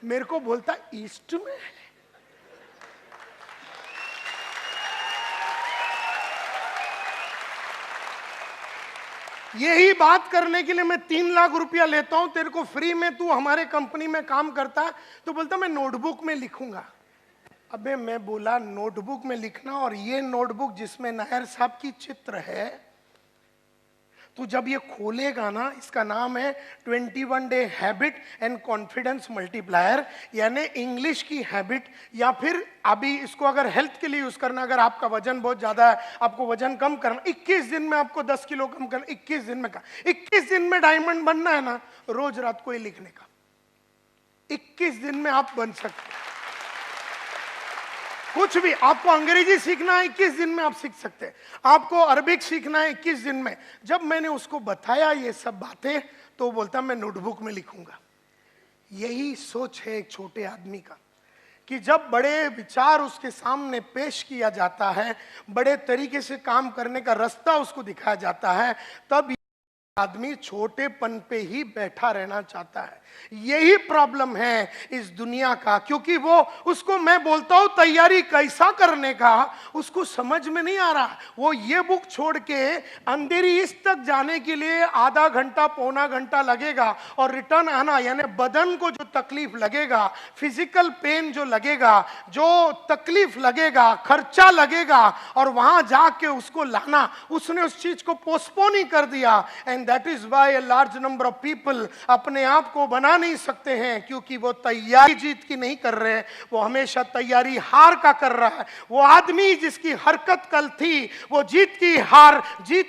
मेरे को बोलता ईस्ट में। यही बात करने के लिए मैं 3 लाख रुपया लेता हूं तेरे को फ्री में, तू हमारे कंपनी में काम करता है। तो बोलता मैं नोटबुक में लिखूंगा। अबे मैं बोला नोटबुक में लिखना, और ये नोटबुक जिसमें नायर साहब की चित्र है, तू जब ये खोलेगा ना, इसका नाम है 21 day habit and confidence multiplier, यानी इंग्लिश की हैबिट, या फिर अभी इसको अगर हेल्थ के लिए यूज करना, अगर आपका वजन बहुत ज्यादा है, आपको वजन कम करना, 21 दिन में आपको 10 किलो कम करना, 21 दिन में 21 दिन में डायमंड बनना है ना, रोज रात को ये लिखने का। 21 दिन में आप बन सकते हैं कुछ भी। आपको अंग्रेजी सीखना है 21 दिन में आप सीख सकते हैं, आपको अरबिक सीखना है 21 दिन में। जब मैंने उसको बताया ये सब बातें, तो बोलता मैं नोटबुक में लिखूंगा। यही सोच है एक छोटे आदमी का, कि जब बड़े विचार उसके सामने पेश किया जाता है, बड़े तरीके से काम करने का रास्ता उसको दिखाया जाता है, तब आदमी छोटेपन पे ही बैठा रहना चाहता है। यही प्रॉब्लम है इस दुनिया का, क्योंकि वो, उसको मैं बोलता हूं तैयारी कैसा करने का, उसको समझ में नहीं आ रहा। वो ये बुक छोड़ के अंधेरी ईस्ट तक जाने के लिए आधा घंटा पौना घंटा लगेगा, और रिटर्न आना, यानी बदन को जो तकलीफ लगेगा, फिजिकल पेन जो लगेगा, जो तकलीफ लगेगा, खर्चा लगेगा, और वहां जाके उसको लाना, उसने उस चीज को पोस्टपोन ही कर दिया। And that is why a large number of people अपने आप को बना नहीं सकते हैं, क्योंकि वो तैयारी जीत की नहीं कर रहे, वो हमेशा तैयारी हार का कर रहा है। वो आदमी जिसकी हरकत कल थी, वो जीत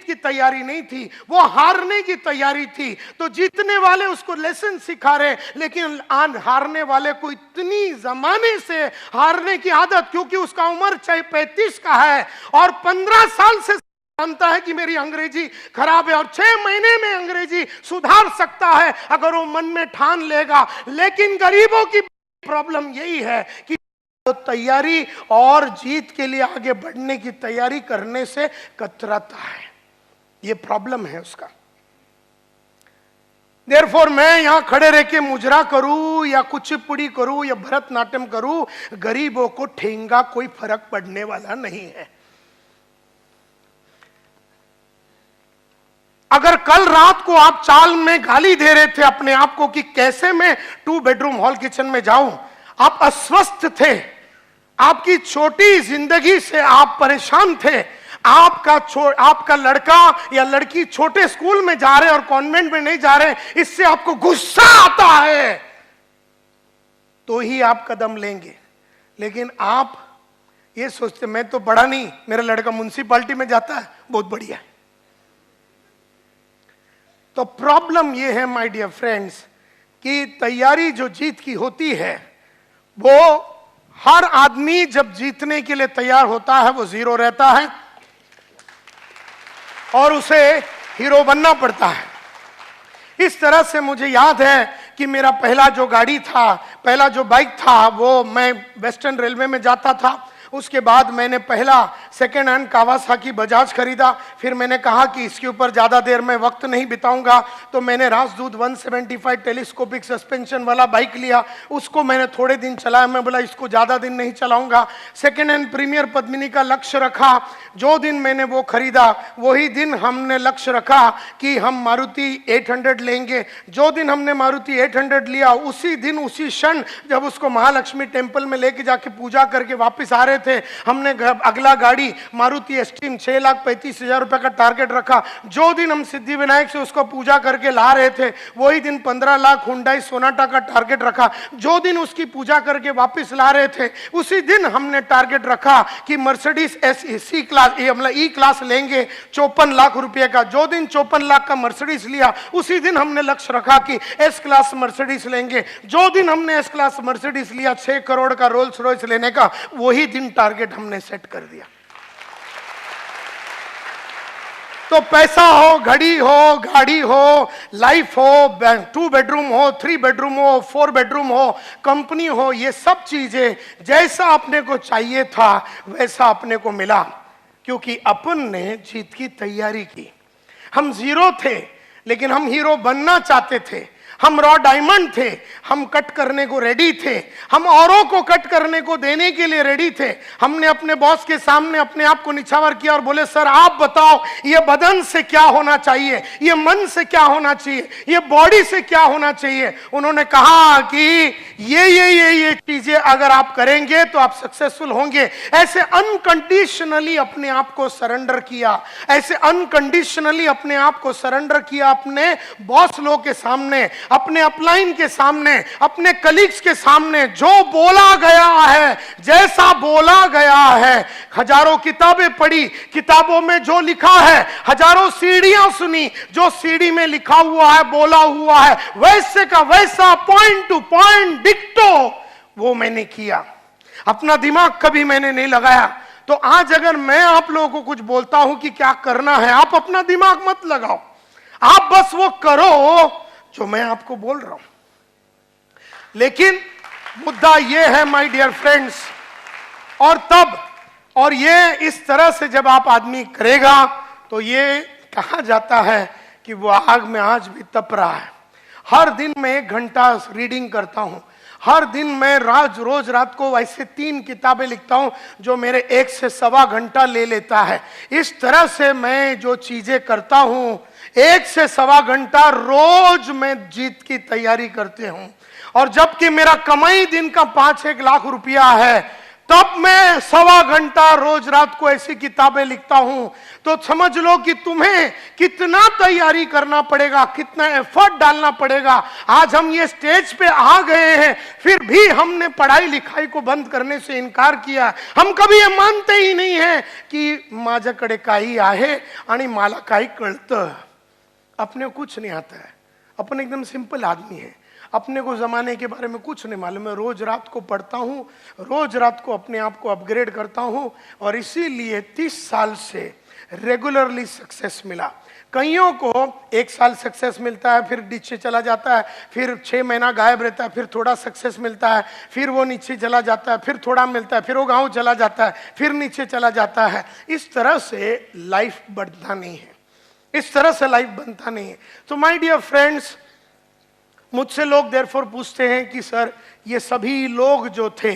की तैयारी नहीं थी, वो हारने की तैयारी थी। तो जीतने वाले उसको लेसन सिखा रहे, लेकिन हारने वाले को इतनी जमाने से हारने की आदत, क्योंकि उसका उम्र चाहे 35 का है और 15 साल से जानता है कि मेरी अंग्रेजी खराब है, और 6 महीने में अंग्रेजी सुधार सकता है अगर वो मन में ठान लेगा। लेकिन गरीबों की प्रॉब्लम यही है कि तो तैयारी और जीत के लिए आगे बढ़ने की तैयारी करने से कतराता है। ये प्रॉब्लम है उसका। देयरफॉर मैं यहां खड़े रह के मुजरा करूं या कुचिपुड़ी करूं या भरतनाट्यम करूं, गरीबों को ठेंगा कोई फर्क पड़ने वाला नहीं है। अगर कल रात को आप चाल में गाली दे रहे थे अपने आप को कि कैसे मैं 2 बेडरूम हॉल किचन में जाऊं, आप अस्वस्थ थे, आपकी छोटी जिंदगी से आप परेशान थे, आपका लड़का या लड़की छोटे स्कूल में जा रहे और कॉन्वेंट में नहीं जा रहे, इससे आपको गुस्सा आता है, तो ही आप कदम लेंगे। लेकिन आप ये सोचते मैं तो बड़ा नहीं, मेरा लड़का म्युनिसिपैलिटी में जाता है, बहुत बढ़िया है। तो प्रॉब्लम ये है माय डियर फ्रेंड्स कि तैयारी जो जीत की होती है, वो हर आदमी जब जीतने के लिए तैयार होता है वो जीरो रहता है और उसे हीरो बनना पड़ता है। इस तरह से मुझे याद है कि मेरा पहला जो गाड़ी था, पहला जो बाइक था, वो मैं वेस्टर्न रेलवे में जाता था, उसके बाद मैंने पहला सेकेंड हैंड कावासाकी बजाज खरीदा। फिर मैंने कहा कि इसके ऊपर ज़्यादा देर मैं वक्त नहीं बिताऊंगा, तो मैंने राजदूत 175 टेलीस्कोपिक सस्पेंशन वाला बाइक लिया। उसको मैंने थोड़े दिन चलाया, मैं बोला इसको ज़्यादा दिन नहीं चलाऊंगा। सेकेंड हैंड प्रीमियर पद्मिनी का लक्ष्य रखा। जो दिन मैंने वो खरीदा वही दिन हमने लक्ष्य रखा कि हम मारुति 800 लेंगे। जो दिन हमने मारुति 800 लिया, उसी दिन उसी क्षण जब उसको महालक्ष्मी टेम्पल में लेके जाके पूजा करके वापस आ रहे थे, हमने अगला गाड़ी मारुति एस्ट्रीम 6,35,000 रुपए का टारगेट रखा। जो दिन हम सिद्धि विनायक से उसको पूजा करके ला रहे थे, वही दिन 15 लाख हुंडई सोनाटा का टारगेट रखा। जो दिन उसकी पूजा करके वापस ला रहे थे, उसी दिन हमने टारगेट रखा कि मर्सिडीज सी क्लास मतलब ई क्लास लेंगे 54 लाख रुपए का। जो दिन 54 लाख का मर्सिडीज लिया, उसी दिन हमने लक्ष्य रखा कि एस क्लास मर्सिडीज लेंगे। जो दिन हमने एस क्लास मर्सिडीज लिया 6 करोड़ का रोल्स रॉयस लेने का, वही दिन टारगेट हमने सेट कर दिया। तो पैसा हो, घड़ी हो, गाड़ी हो, लाइफ हो, 2 बेडरूम हो, 3 बेडरूम हो, 4 बेडरूम हो, कंपनी हो, ये सब चीजें जैसा अपने को चाहिए था वैसा अपने को मिला, क्योंकि अपन ने जीत की तैयारी की। हम जीरो थे लेकिन हम हीरो बनना चाहते थे। हम रॉ डायमंड थे, हम कट करने को रेडी थे, हम औरों को कट करने को देने के लिए रेडी थे। हमने अपने बॉस के सामने अपने आप को निछावर किया और बोले, सर आप बताओ ये बदन से क्या होना चाहिए, ये मन से क्या होना चाहिए, ये बॉडी से क्या होना चाहिए। उन्होंने कहा कि ये चीजें अगर आप करेंगे तो आप सक्सेसफुल होंगे। ऐसे अनकंडीशनली अपने आप को सरेंडर किया, ऐसे अनकंडीशनली अपने आप को सरेंडर किया अपने बॉस लोग के सामने, अपने अपलाइन के सामने, अपने कलीग्स के सामने। जो बोला गया है, जैसा बोला गया है, हजारों किताबें पढ़ी, किताबों में जो लिखा है, हजारों सीढ़ियां सुनी, जो सीढ़ी में लिखा हुआ है, बोला हुआ है, वैसे का वैसा पॉइंट टू पॉइंट डिक्टो वो मैंने किया। अपना दिमाग कभी मैंने नहीं लगाया। तो आज अगर मैं आप लोगों को कुछ बोलता हूं कि क्या करना है, आप अपना दिमाग मत लगाओ, आप बस वो करो जो मैं आपको बोल रहा हूं। लेकिन मुद्दा यह है माय डियर फ्रेंड्स, और ये इस तरह से जब आप आदमी करेगा तो ये कहा जाता है कि वो आग में आज भी तप रहा है। हर दिन मैं 1 घंटा रीडिंग करता हूं, हर दिन मैं रोज रात को ऐसे 3 किताबें लिखता हूं जो मेरे 1 से सवा घंटा ले लेता है। इस तरह से मैं जो चीजें करता हूं, 1 से सवा घंटा रोज मैं जीत की तैयारी करते हूं। और जबकि मेरा कमाई दिन का 5-1 लाख रुपया है, तब मैं सवा घंटा रोज रात को ऐसी किताबें लिखता हूं। तो समझ लो कि तुम्हें कितना तैयारी करना पड़ेगा, कितना एफर्ट डालना पड़ेगा। आज हम ये स्टेज पे आ गए हैं, फिर भी हमने पढ़ाई लिखाई को बंद करने से इनकार किया। हम कभी ये मानते ही नहीं है कि माझ्याकडे काही आहे आणि मला काही कळतं। अपने को कुछ नहीं आता है, अपन एकदम सिंपल आदमी है, अपने को जमाने के बारे में कुछ नहीं मालूम है। रोज रात को पढ़ता हूँ, रोज रात को अपने आप को अपग्रेड करता हूँ, और इसीलिए 30 साल से रेगुलरली सक्सेस मिला। कईयों को 1 साल सक्सेस मिलता है, फिर नीचे चला जाता है, फिर 6 महीना गायब रहता है, फिर थोड़ा सक्सेस मिलता है, फिर वो नीचे चला जाता है, फिर थोड़ा मिलता है, फिर वो गाँव चला जाता है, फिर नीचे चला जाता है। इस तरह से लाइफ बढ़ता नहीं है, इस तरह से लाइफ बनता नहीं है। तो माय डियर फ्रेंड्स, मुझसे लोग देयरफॉर पूछते हैं कि सर ये सभी लोग जो थे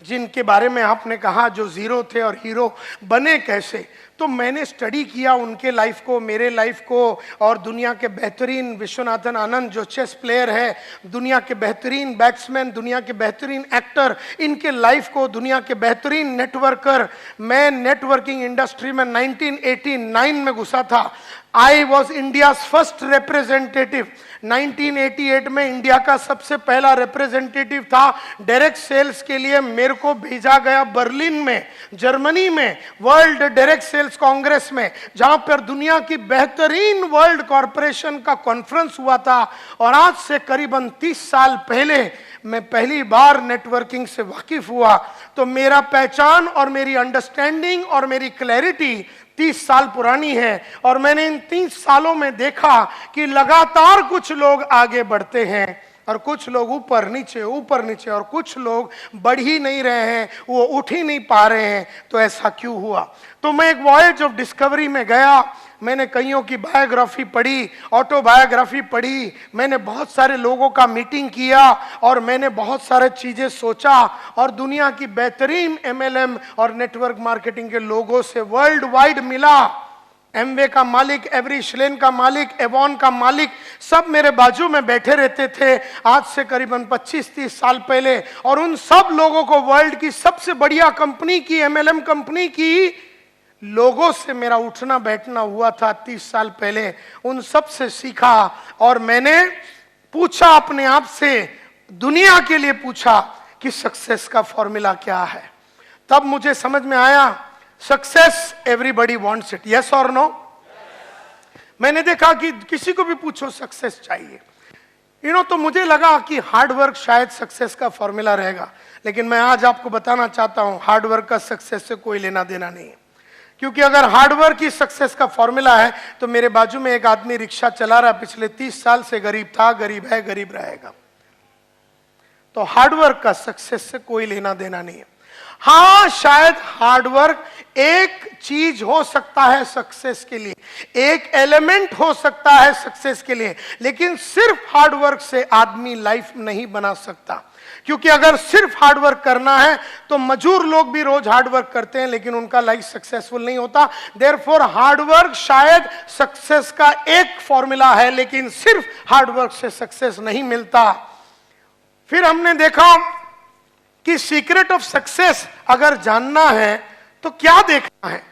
जिनके बारे में आपने कहा जो जीरो थे और हीरो बने कैसे, तो मैंने स्टडी किया उनके लाइफ को, मेरे लाइफ को, और दुनिया के बेहतरीन विश्वनाथन आनंद जो चेस प्लेयर है, दुनिया के बेहतरीन बैट्समैन, दुनिया के बेहतरीन एक्टर, इनके लाइफ को, दुनिया के बेहतरीन नेटवर्कर। मैं नेटवर्किंग इंडस्ट्री में 1989 में घुसा था। I was India first representative. 1988 में इंडिया का सबसे पहला रिप्रेजेंटेटिव था डायरेक्ट सेल्स के लिए। मेरे को भेजा गया बर्लिन में, जर्मनी में, वर्ल्ड डायरेक्ट सेल्स कांग्रेस में, जहां पर दुनिया की बेहतरीन वर्ल्ड कॉरपोरेशन का कॉन्फ्रेंस हुआ था। और आज से करीबन 30 साल पहले मैं पहली बार नेटवर्किंग से वाकिफ हुआ। तो मेरा पहचान और मेरी अंडरस्टैंडिंग और मेरी क्लैरिटी 30 साल पुरानी है। और मैंने इन 30 सालों में देखा कि लगातार कुछ लोग आगे बढ़ते हैं और कुछ लोग ऊपर नीचे और कुछ लोग बढ़ ही नहीं रहे हैं, वो उठ ही नहीं पा रहे हैं। तो ऐसा क्यों हुआ? तो मैं एक वॉयज ऑफ डिस्कवरी में गया। मैंने कईयों की बायोग्राफी पढ़ी, ऑटोबायोग्राफी पढ़ी, मैंने बहुत सारे लोगों का मीटिंग किया और मैंने बहुत सारे चीजें सोचा और दुनिया की बेहतरीन MLM और नेटवर्क मार्केटिंग के लोगों से वर्ल्ड वाइड मिला। एमवे का मालिक, एवरी श्लेन का मालिक, एवॉन का मालिक, सब मेरे बाजू में बैठे रहते थे आज से करीबन 25-30 साल पहले। और उन सब लोगों को वर्ल्ड की सबसे बढ़िया कंपनी की, MLM कंपनी की लोगों से मेरा उठना बैठना हुआ था 30 साल पहले। उन सब से सीखा और मैंने पूछा अपने आप से, दुनिया के लिए पूछा कि सक्सेस का फॉर्मूला क्या है। तब मुझे समझ में आया, success everybody wants it, yes और नो। मैंने देखा कि किसी को भी पूछो सक्सेस चाहिए, तो मुझे लगा कि हार्ड वर्क शायद सक्सेस का फॉर्मूला रहेगा। लेकिन मैं आज आपको बताना चाहता हूं, हार्ड वर्क का सक्सेस से कोई लेना देना नहीं है। क्योंकि अगर हार्ड वर्क ही सक्सेस का फॉर्मूला है तो मेरे बाजू में एक आदमी रिक्शा चला रहा, पिछले 30 साल से गरीब था, गरीब है, गरीब रहेगा। तो हार्ड वर्क का सक्सेस से कोई लेना देना नहीं है। हाँ, शायद हार्ड वर्क एक चीज हो सकता है सक्सेस के लिए, एक एलिमेंट हो सकता है सक्सेस के लिए, लेकिन सिर्फ हार्ड वर्क से आदमी लाइफ नहीं बना सकता। क्योंकि अगर सिर्फ हार्ड वर्क करना है तो मजदूर लोग भी रोज हार्ड वर्क करते हैं लेकिन उनका लाइफ सक्सेसफुल नहीं होता। देयरफॉर हार्ड वर्क शायद सक्सेस का एक फॉर्मूला है, लेकिन सिर्फ हार्ड वर्क से सक्सेस नहीं मिलता। फिर हमने देखा कि सीक्रेट ऑफ सक्सेस अगर जानना है तो क्या देखना है,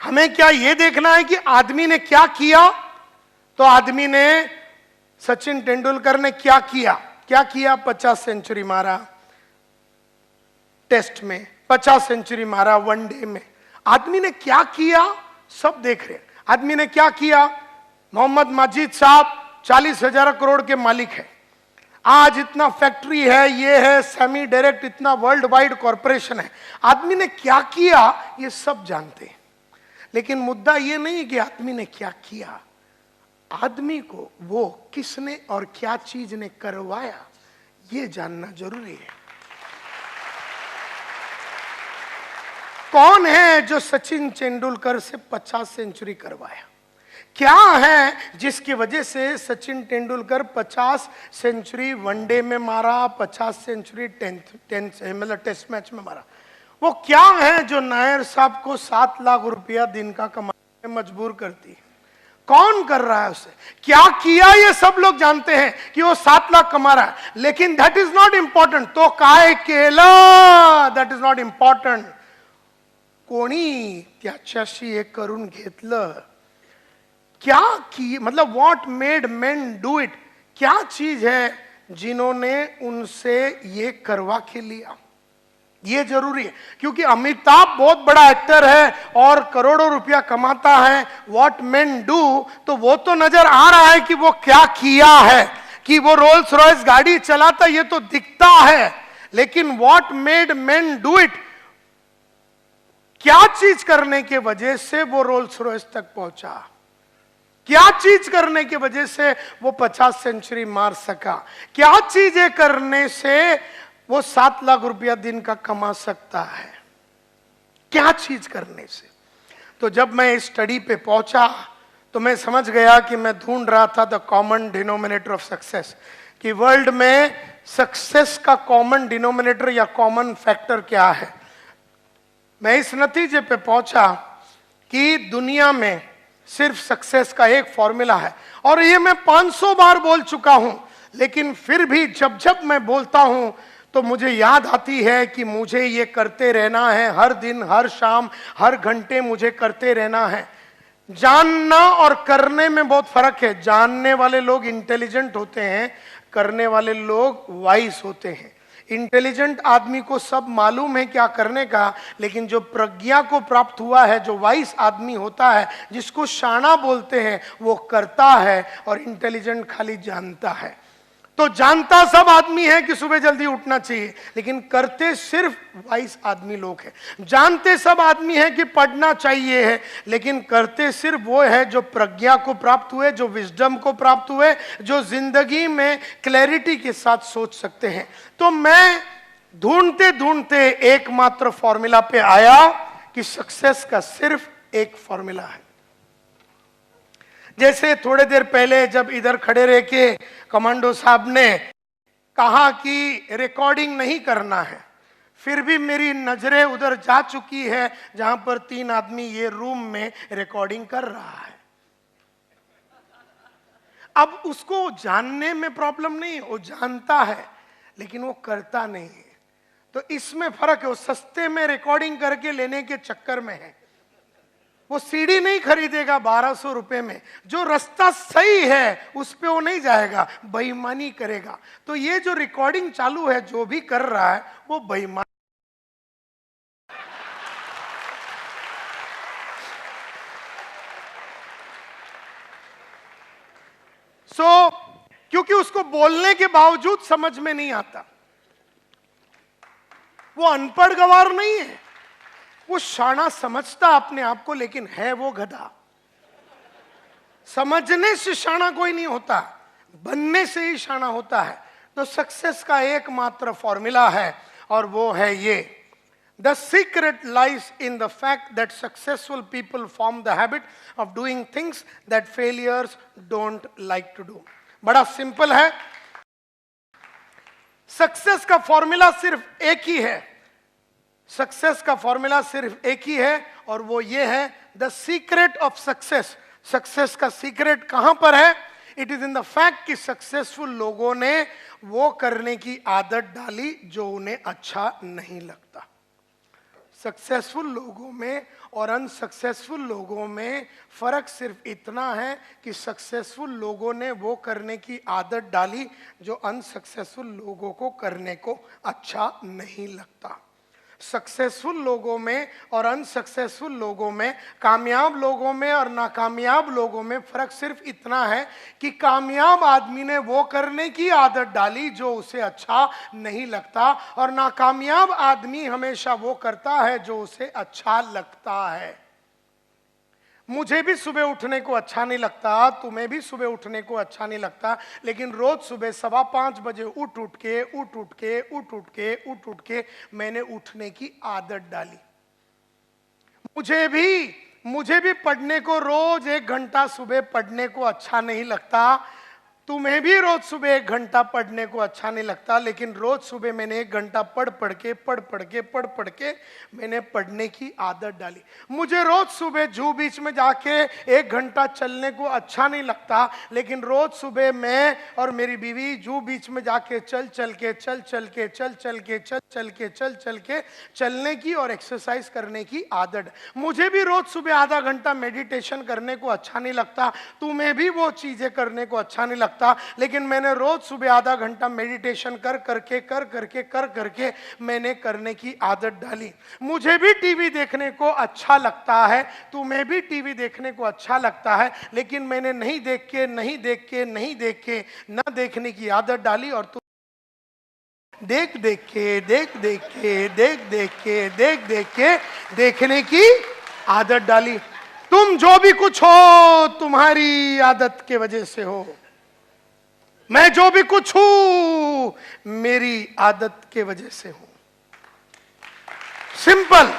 हमें क्या यह देखना है कि आदमी ने क्या किया। तो आदमी ने, सचिन तेंदुलकर ने क्या किया? 50 सेंचुरी मारा टेस्ट में, 50 सेंचुरी मारा वनडे में। आदमी ने क्या किया सब देख रहे हैं। आदमी ने क्या किया? मोहम्मद माजिद साहब 40,000 करोड़ के मालिक है, आज इतना फैक्ट्री है, ये है, सेमी डायरेक्ट इतना वर्ल्ड वाइड कॉरपोरेशन है। आदमी ने क्या किया ये सब जानते हैं, लेकिन मुद्दा ये नहीं कि आदमी ने क्या किया, आदमी को वो किसने और क्या चीज ने करवाया ये जानना जरूरी है। कौन है जो सचिन तेंदुलकर से 50 सेंचुरी करवाया? क्या है जिसकी वजह से सचिन तेंदुलकर 50 सेंचुरी वनडे में मारा, 50 सेंचुरी टेस्ट मैच में मारा? वो क्या है जो नायर साहब को 7 लाख रुपया दिन का कमाने में मजबूर करती है? कौन कर रहा है उसे? क्या किया ये सब लोग जानते हैं कि वो 7 लाख कमा रहा है, लेकिन दैट इज नॉट इंपॉर्टंट। तो काय केला, दैट इज नॉट इंपॉर्टंट। कोणी त्याच्याशी हे करून घेतलं, क्या की, मतलब what made main do it, क्या चीज है जिन्होंने उनसे ये करवा के लिया, ये जरूरी है। क्योंकि अमिताभ बहुत बड़ा एक्टर है और करोड़ों रुपया कमाता है, व्हाट मेन डू, तो वो तो नजर आ रहा है कि वो क्या किया है, कि वो रोल्स रॉयस गाड़ी चलाता, ये तो दिखता है। लेकिन what made main do it, क्या चीज करने के वजह से वो रोल्स रॉयस तक पहुंचा, क्या चीज करने की वजह से वो 50 सेंचुरी मार सका, क्या चीजें करने से वो 7 लाख रुपया दिन का कमा सकता है, क्या चीज करने से। तो जब मैं इस स्टडी पे पहुंचा तो मैं समझ गया कि मैं ढूंढ रहा था the common denominator of success, कि वर्ल्ड में सक्सेस का कॉमन डिनोमिनेटर या कॉमन फैक्टर क्या है। मैं इस नतीजे पे पहुंचा कि दुनिया में सिर्फ सक्सेस का एक फॉर्मूला है, और ये मैं 500 बार बोल चुका हूं, लेकिन फिर भी जब जब मैं बोलता हूं तो मुझे याद आती है कि मुझे ये करते रहना है, हर दिन, हर शाम, हर घंटे मुझे करते रहना है। जानना और करने में बहुत फर्क है। जानने वाले लोग इंटेलिजेंट होते हैं, करने वाले लोग वाइस होते हैं। इंटेलिजेंट आदमी को सब मालूम है क्या करने का, लेकिन जो प्रज्ञा को प्राप्त हुआ है, जो वाइस आदमी होता है, जिसको शाना बोलते हैं, वो करता है, और इंटेलिजेंट खाली जानता है। तो जानता सब आदमी है कि सुबह जल्दी उठना चाहिए, लेकिन करते सिर्फ वाइस आदमी लोग हैं। जानते सब आदमी है कि पढ़ना चाहिए है, लेकिन करते सिर्फ वो है जो प्रज्ञा को प्राप्त हुए, जो विजडम को प्राप्त हुए, जो जिंदगी में क्लैरिटी के साथ सोच सकते हैं। तो मैं ढूंढते ढूंढते एकमात्र फॉर्मूला पे आया कि सक्सेस का सिर्फ एक फॉर्मूला है। जैसे थोड़े देर पहले जब इधर खड़े रह के कमांडो साहब ने कहा कि रिकॉर्डिंग नहीं करना है, फिर भी मेरी नजरें उधर जा चुकी है जहां पर 3 आदमी ये रूम में रिकॉर्डिंग कर रहा है। अब उसको जानने में प्रॉब्लम नहीं, वो जानता है लेकिन वो करता नहीं है। तो इसमें फर्क है। वो सस्ते में रिकॉर्डिंग करके लेने के चक्कर में है। वो सीडी नहीं खरीदेगा 1200 रुपए में, जो रास्ता सही है उस पे वो नहीं जाएगा, बेईमानी करेगा। तो ये जो रिकॉर्डिंग चालू है, जो भी कर रहा है वो बेईमान। क्योंकि उसको बोलने के बावजूद समझ में नहीं आता। वो अनपढ़ गवार नहीं है, वो शाना समझता अपने आप को, लेकिन है वो गधा। समझने से शाना कोई नहीं होता, बनने से ही शाना होता है। तो सक्सेस का एकमात्र फॉर्मूला है और वो है ये: the secret lies in the fact that successful people form the habit of doing things that failures don't like to do. बड़ा सिंपल है। सक्सेस का फॉर्मूला सिर्फ एक ही है। सक्सेस का फॉर्मूला सिर्फ एक ही है और वो ये है: the secret of success. Success का सीक्रेट कहां पर है? It is in the fact कि सक्सेसफुल लोगों ने वो करने की आदत डाली जो उन्हें अच्छा नहीं लगता। सक्सेसफुल लोगों में और अनसक्सेसफुल लोगों में फर्क सिर्फ इतना है कि सक्सेसफुल लोगों ने वो करने की आदत डाली जो अनसक्सेसफुल लोगों को करने को अच्छा नहीं लगता। सक्सेसफुल लोगों में और अनसक्सेसफुल लोगों में, कामयाब लोगों में और नाकामयाब लोगों में फर्क सिर्फ इतना है कि कामयाब आदमी ने वो करने की आदत डाली जो उसे अच्छा नहीं लगता, और नाकामयाब आदमी हमेशा वो करता है जो उसे अच्छा लगता है। मुझे भी सुबह उठने को अच्छा नहीं लगता, तुम्हें भी सुबह उठने को अच्छा नहीं लगता, लेकिन रोज सुबह 5:15 बजे उठ के मैंने उठने की आदत डाली। मुझे भी पढ़ने को रोज 1 घंटा सुबह पढ़ने को अच्छा नहीं लगता, तुम्हें भी रोज सुबह 1 घंटा पढ़ने को अच्छा नहीं लगता, लेकिन रोज सुबह मैंने 1 घंटा पढ़ पढ़ के मैंने पढ़ने की आदत डाली। मुझे रोज सुबह जू बीच में जाके 1 घंटा चलने को अच्छा नहीं लगता, लेकिन रोज सुबह मैं और मेरी बीवी जू बीच में जाके चल के चलने की और एक्सरसाइज करने की आदत। मुझे भी रोज सुबह आधा घंटा मेडिटेशन करने को अच्छा नहीं लगता, तुम्हें भी वो चीजें करने को अच्छा नहीं लगता, लेकिन मैंने रोज सुबह आधा घंटा मेडिटेशन कर करके मैंने करने की आदत डाली। मुझे भी टीवी देखने को अच्छा लगता है, तुम्हें भी टीवी देखने को अच्छा लगता है, लेकिन मैंने नहीं देख के ना देखने की आदत डाली, और तुम देख के देखने की आदत डाली। तुम जो भी कुछ हो तुम्हारी आदत के वजह से हो, मैं जो भी कुछ हूं मेरी आदत के वजह से हूं। सिंपल।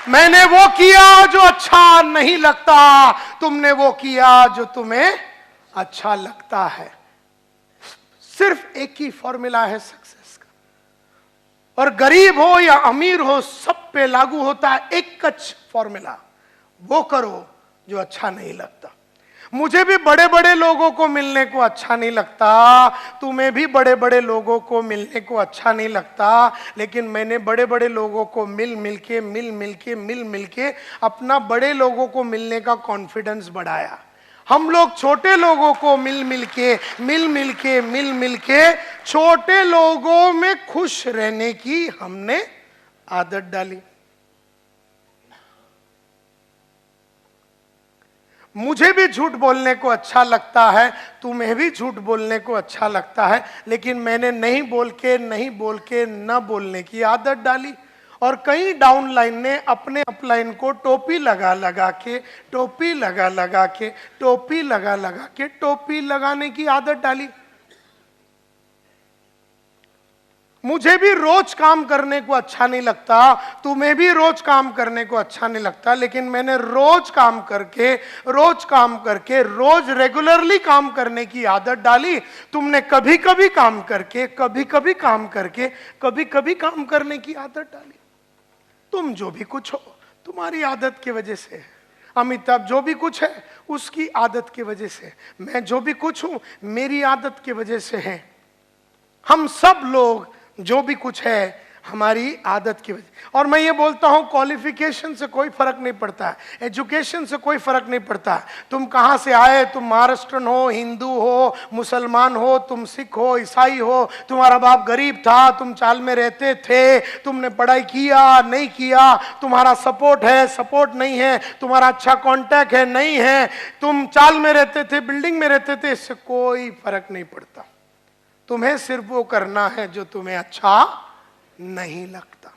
मैंने वो किया जो अच्छा नहीं लगता, तुमने वो किया जो तुम्हें अच्छा लगता है। सिर्फ एक ही फॉर्मूला है सक्सेस का, और गरीब हो या अमीर हो सब पे लागू होता है एक कच फॉर्मूला: वो करो जो अच्छा नहीं लगता। मुझे भी बड़े बड़े लोगों को मिलने को अच्छा नहीं लगता, तुम्हें भी बड़े बड़े लोगों को मिलने को अच्छा नहीं लगता, लेकिन मैंने बड़े बड़े लोगों को मिल मिल के अपना बड़े लोगों को मिलने का कॉन्फिडेंस बढ़ाया। हम लोग छोटे लोगों को मिल मिल के छोटे लोगों में खुश रहने की हमने आदत डाली। मुझे भी झूठ बोलने को अच्छा लगता है, तुम्हें भी झूठ बोलने को अच्छा लगता है, लेकिन मैंने नहीं बोल के न बोलने की आदत डाली। और कई डाउनलाइन ने अपने अपलाइन को टोपी लगा लगा के टोपी लगाने की आदत डाली। मुझे भी रोज काम करने को अच्छा नहीं लगता, तुम्हें भी रोज काम करने को अच्छा नहीं लगता, लेकिन मैंने रोज काम करके रोज रेगुलरली काम करने की आदत डाली। तुमने कभी कभी काम करके कभी कभी काम करने की आदत डाली। तुम जो भी कुछ हो तुम्हारी आदत की वजह से, अमिताभ जो भी कुछ है उसकी आदत की वजह से, मैं जो भी कुछ हूं मेरी आदत की वजह से है। हम सब लोग जो भी कुछ है हमारी आदत की वजह। और मैं ये बोलता हूं क्वालिफिकेशन से कोई फर्क नहीं पड़ता है, एजुकेशन से कोई फर्क नहीं पड़ता है। तुम कहां से आए, तुम महाराष्ट्रन हो, हिंदू हो, मुसलमान हो, तुम सिख हो, ईसाई हो, तुम्हारा बाप गरीब था, तुम चाल में रहते थे, तुमने पढ़ाई किया नहीं किया, तुम्हारा सपोर्ट है सपोर्ट नहीं है, तुम्हारा अच्छा कांटेक्ट है नहीं है, तुम चाल में रहते थे बिल्डिंग में रहते थे, इससे कोई फर्क नहीं पड़ता। तुम्हें सिर्फ वो करना है जो तुम्हें अच्छा नहीं लगता।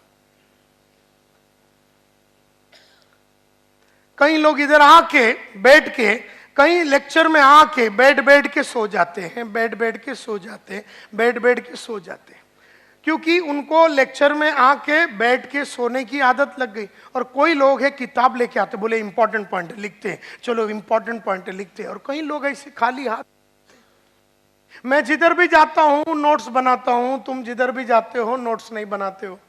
कई लोग इधर आके बैठ के, कई लेक्चर में आके बैठ के सो जाते हैं, बैठ के सो जाते हैं, क्योंकि उनको लेक्चर में आके बैठ के सोने की आदत लग गई। और कोई लोग है किताब लेके आते, बोले इंपॉर्टेंट पॉइंट लिखते हैं, चलो इंपॉर्टेंट पॉइंट लिखते हैं। और कई लोग ऐसे खाली हाथ। मैं जिधर भी जाता हूं नोट्स बनाता हूं, तुम जिधर भी जाते हो नोट्स नहीं बनाते हो।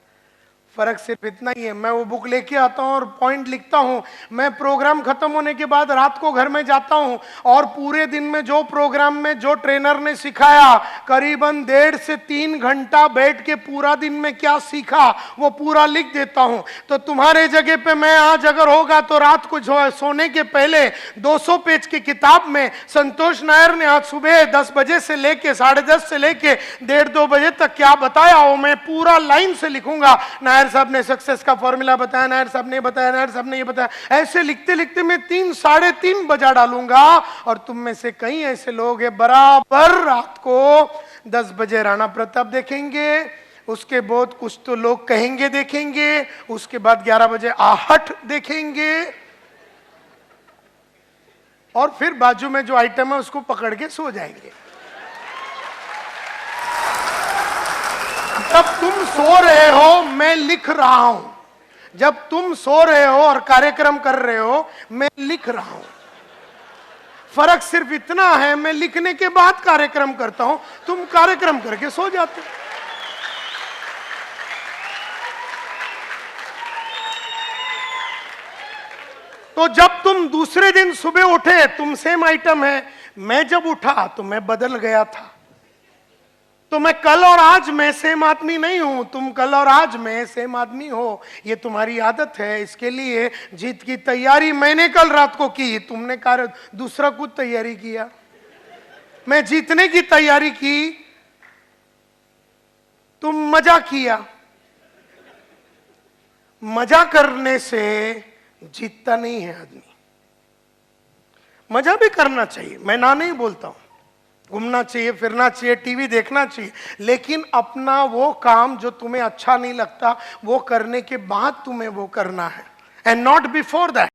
फर्क सिर्फ इतना ही है, मैं वो बुक लेके आता हूं और पॉइंट लिखता हूं। मैं प्रोग्राम खत्म होने के बाद रात को घर में जाता हूं और पूरे दिन में जो प्रोग्राम में जो ट्रेनर ने सिखाया, करीबन 1.5 से 3 घंटा बैठ के पूरा दिन में क्या सीखा वो पूरा लिख देता हूं। तो तुम्हारे जगह पे मैं आज अगर होगा तो रात को सोने के पहले 200 पेज की किताब में संतोष नायर ने आज सुबह 10 बजे से लेके 10:30 से लेके 1:30-2 बजे तक क्या बताया वो मैं पूरा लाइन से लिखूंगा। नायर साहब ने सक्सेस का फॉर्मूला बताया, नायर साहब ने बताया, नायर साहब ने ये बताया। ऐसे लिखते लिखते मैं 3-3:30 बजा डालूंगा। और तुम में से कई ऐसे लोग हैं बराबर रात को 10 बजे राणा प्रताप देखेंगे, उसके बाद कुछ तो लोग कहेंगे देखेंगे, उसके बाद 11 बजे आहट देखेंगे, और फिर बाजू में जो आइटम है उसको पकड़ के सो जाएंगे। जब तुम सो रहे हो मैं लिख रहा हूं, जब तुम सो रहे हो और कार्यक्रम कर रहे हो मैं लिख रहा हूं। फर्क सिर्फ इतना है, मैं लिखने के बाद कार्यक्रम करता हूं, तुम कार्यक्रम करके सो जाते हो। तो जब तुम दूसरे दिन सुबह उठे, तुम सेम आइटम है, मैं जब उठा तो मैं बदल गया था। तो मैं कल और आज में सेम आदमी नहीं हूं, तुम कल और आज में सेम आदमी हो। ये तुम्हारी आदत है। इसके लिए जीत की तैयारी मैंने कल रात को की, तुमने दूसरा कुछ तैयारी किया। मैं जीतने की तैयारी की, तुम मजा किया। मजा करने से जीतता नहीं है आदमी। मजा भी करना चाहिए, मैं ना नहीं बोलता हूं, घूमना चाहिए, फिरना चाहिए, टीवी देखना चाहिए, लेकिन अपना वो काम जो तुम्हें अच्छा नहीं लगता वो करने के बाद तुम्हें वो करना है, एंड नॉट बिफोर दैट।